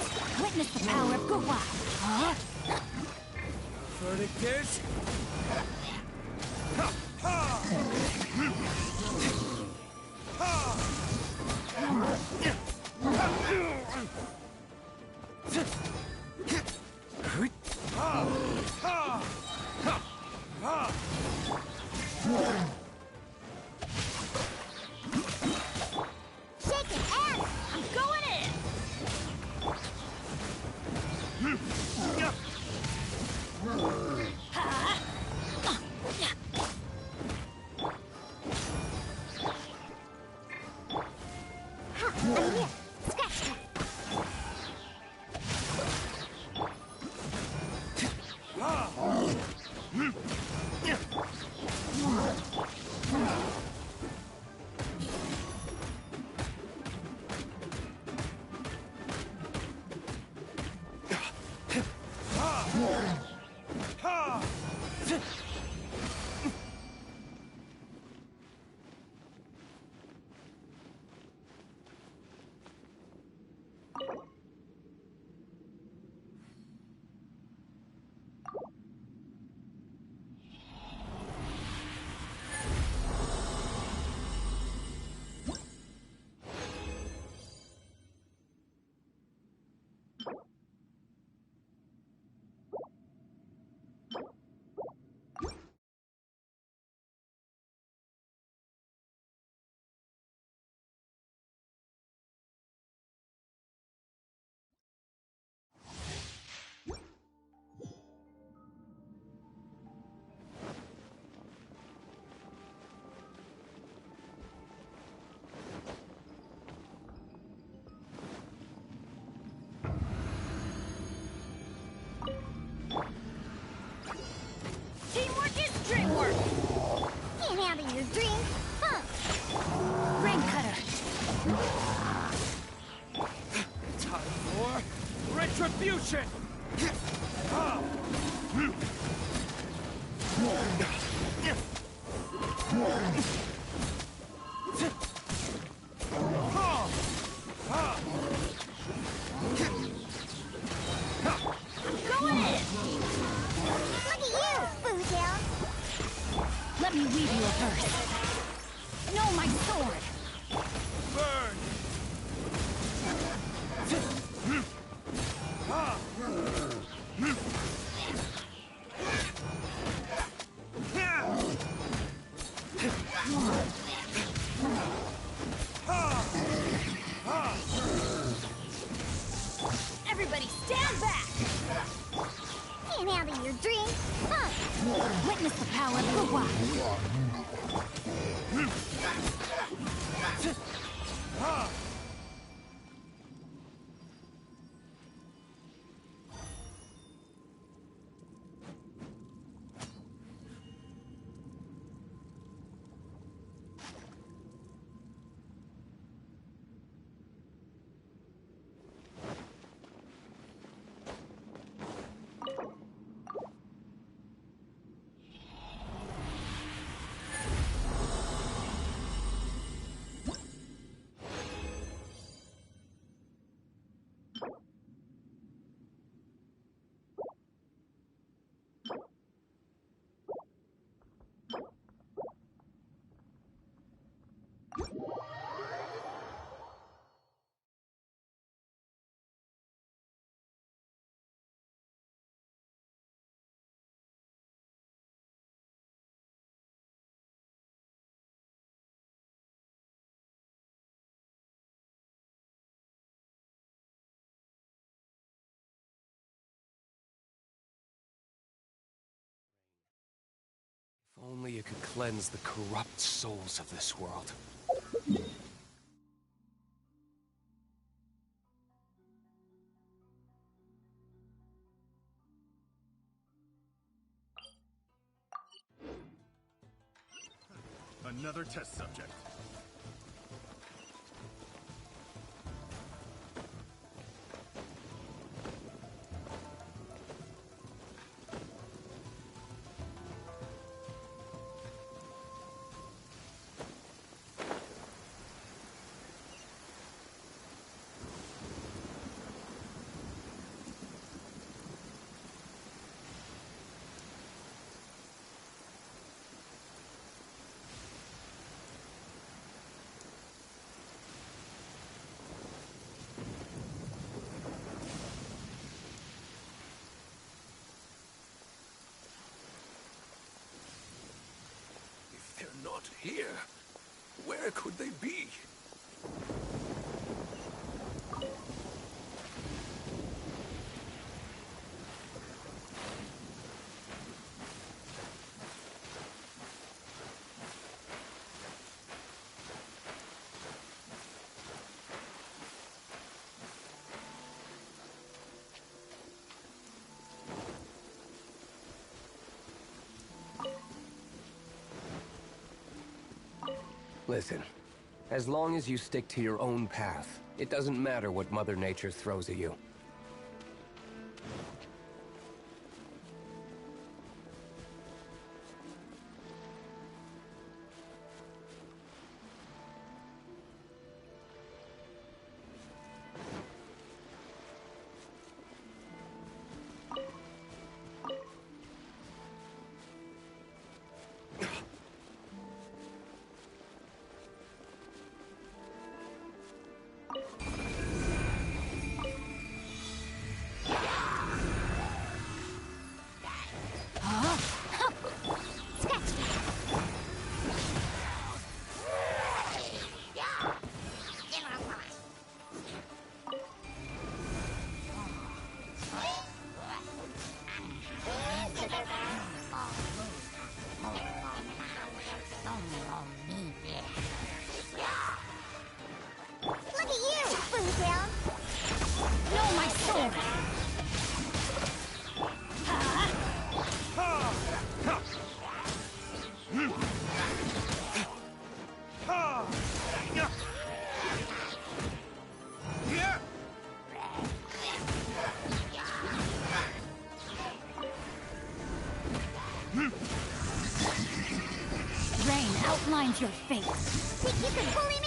Speaker 14: Witness the power of Gua. Huh?
Speaker 2: Verdict is...
Speaker 9: Shake it out!
Speaker 14: I'm going in!
Speaker 3: a-genshin!
Speaker 14: Go in!
Speaker 9: Look at you, Boodown!
Speaker 14: Let me weave you a verse. Know my sword!
Speaker 3: Burn!
Speaker 14: Everybody stand back!
Speaker 9: Can't handle your dream.
Speaker 14: Witness the power of Gugwa.
Speaker 1: If only you could cleanse the corrupt souls of this world.
Speaker 3: Another test subject.
Speaker 1: They're not here. Where could they be? Listen, as long as you stick to your own path, it doesn't matter what Mother Nature throws at you.
Speaker 14: Rain outlines your fate.
Speaker 9: Think you can bully me?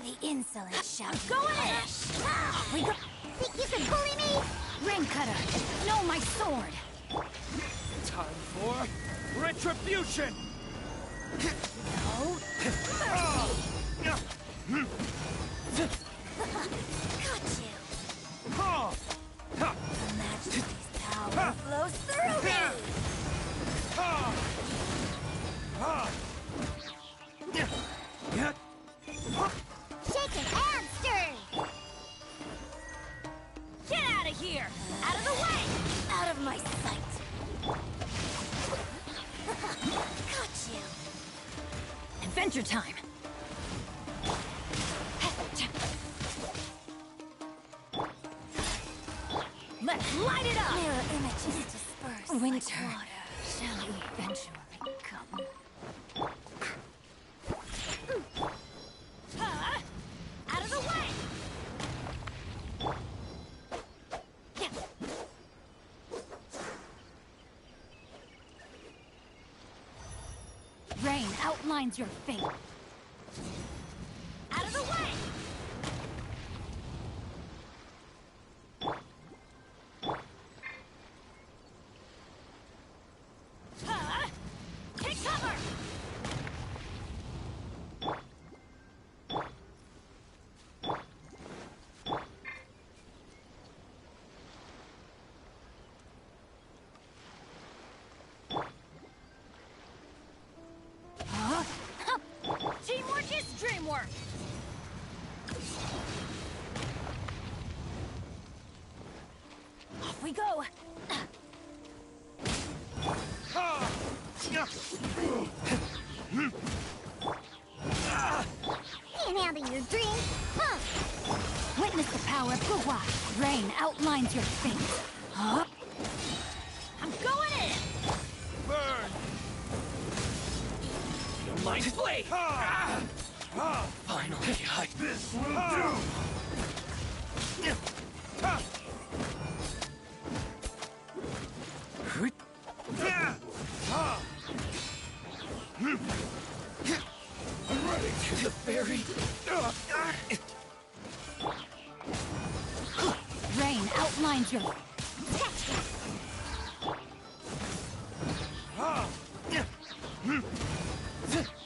Speaker 14: The insolent shout. Go in! We go.
Speaker 9: Think you can bully me?
Speaker 14: Ring cutter, know my sword.
Speaker 3: Time for retribution!
Speaker 14: No. Got you. The Majesty's power flows through me.
Speaker 9: Shaken and stirred!
Speaker 14: Get out of here! Out of the way! Out of my sight! Got you! Adventure time! Let's light it up!
Speaker 9: Mirror images disperse.
Speaker 14: Winter
Speaker 9: like water.
Speaker 14: shall eventually come. Out of the way! Rain outlines your fate. Out of the way! Take cover! Teamwork is dreamwork! Off we go!
Speaker 9: Can't handle your dreams, huh?
Speaker 14: Witness the power of Gua. Rain outlines your fate. Huh? I'm going in!
Speaker 3: Burn! No mind blade! Finally, This will do! I'm ready to the very...
Speaker 14: Rain outlines your...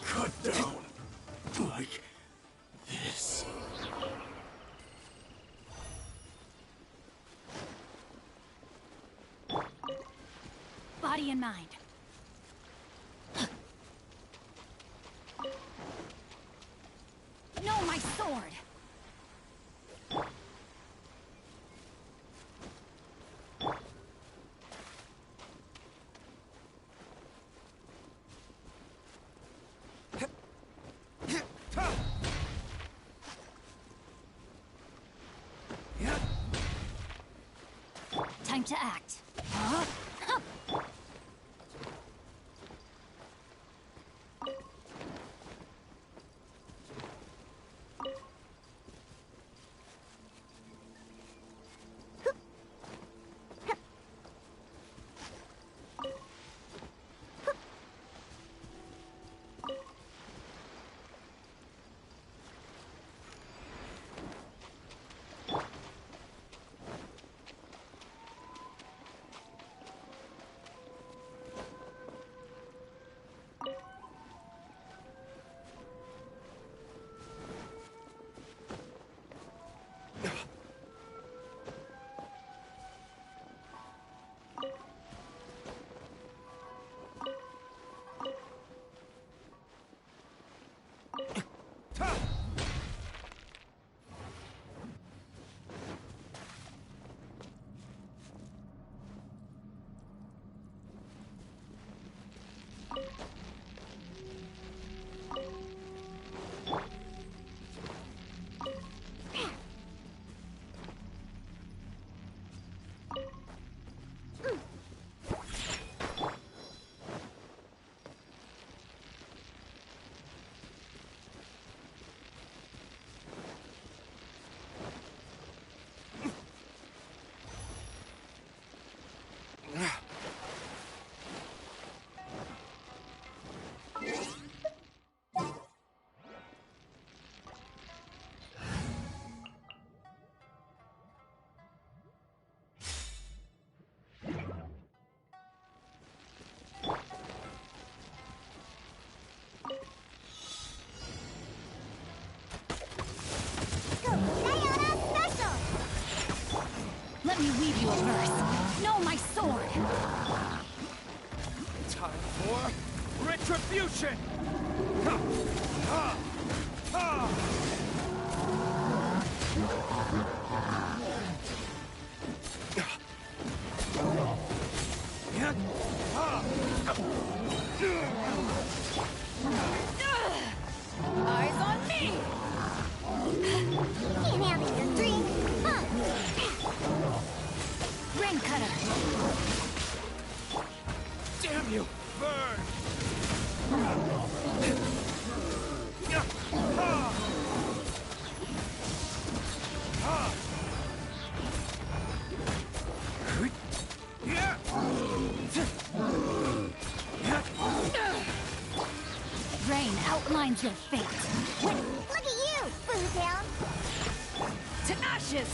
Speaker 3: Cut down. Like this.
Speaker 14: Body and mind. Know my sword! Time to act. Huh?
Speaker 2: Retribution! Ha! Ha! Ha!
Speaker 14: Eyes on me!
Speaker 9: Can't handle your drink. Huh.
Speaker 14: Rain cutter!
Speaker 2: Damn you! Burn!
Speaker 14: Rain outlines your fate.
Speaker 9: Look at you, Bootown.
Speaker 14: Tenacious!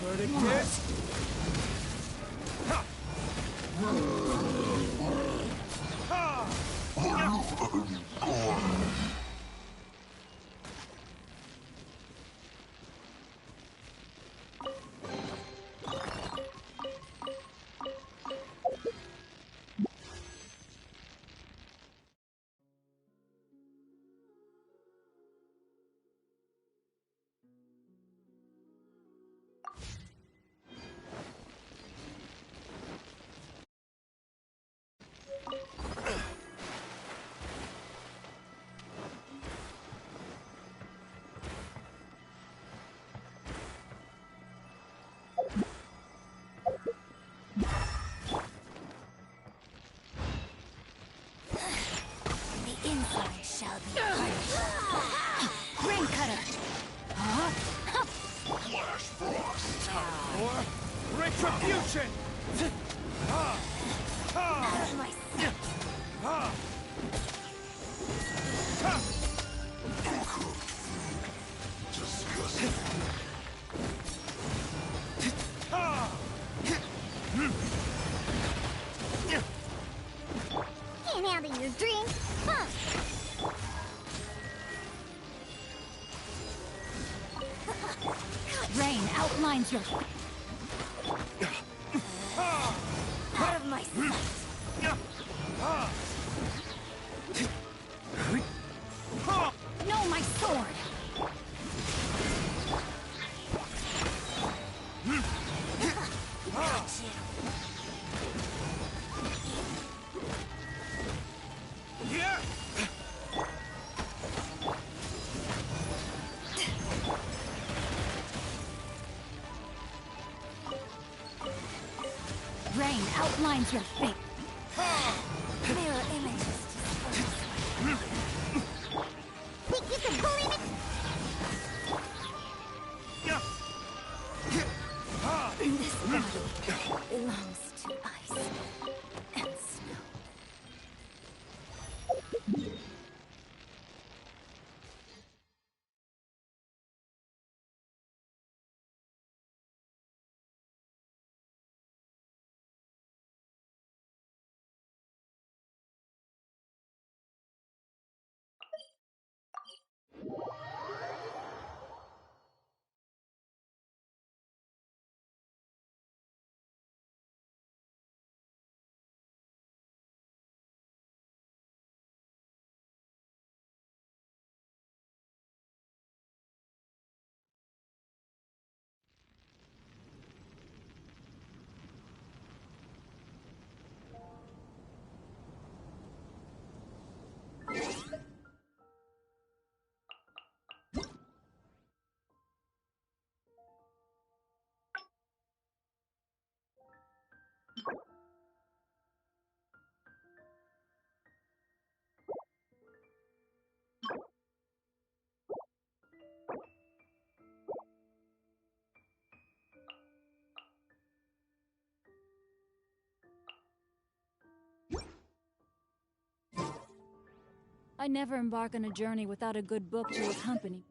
Speaker 2: Verdict
Speaker 14: The inside shall be punished. Rain cutter! Huh?
Speaker 12: Flash frost!
Speaker 2: or retribution!
Speaker 14: Out of my sight!
Speaker 12: Disgusting.
Speaker 9: Can't handle your drink. Huh.
Speaker 14: Rain outlines your... Out of my sight! No, my sword! Rain outlines your fate.
Speaker 9: Mirror images. Think you can bully me?
Speaker 14: This body belongs to ice and snow. I never embark on a journey without a good book to accompany.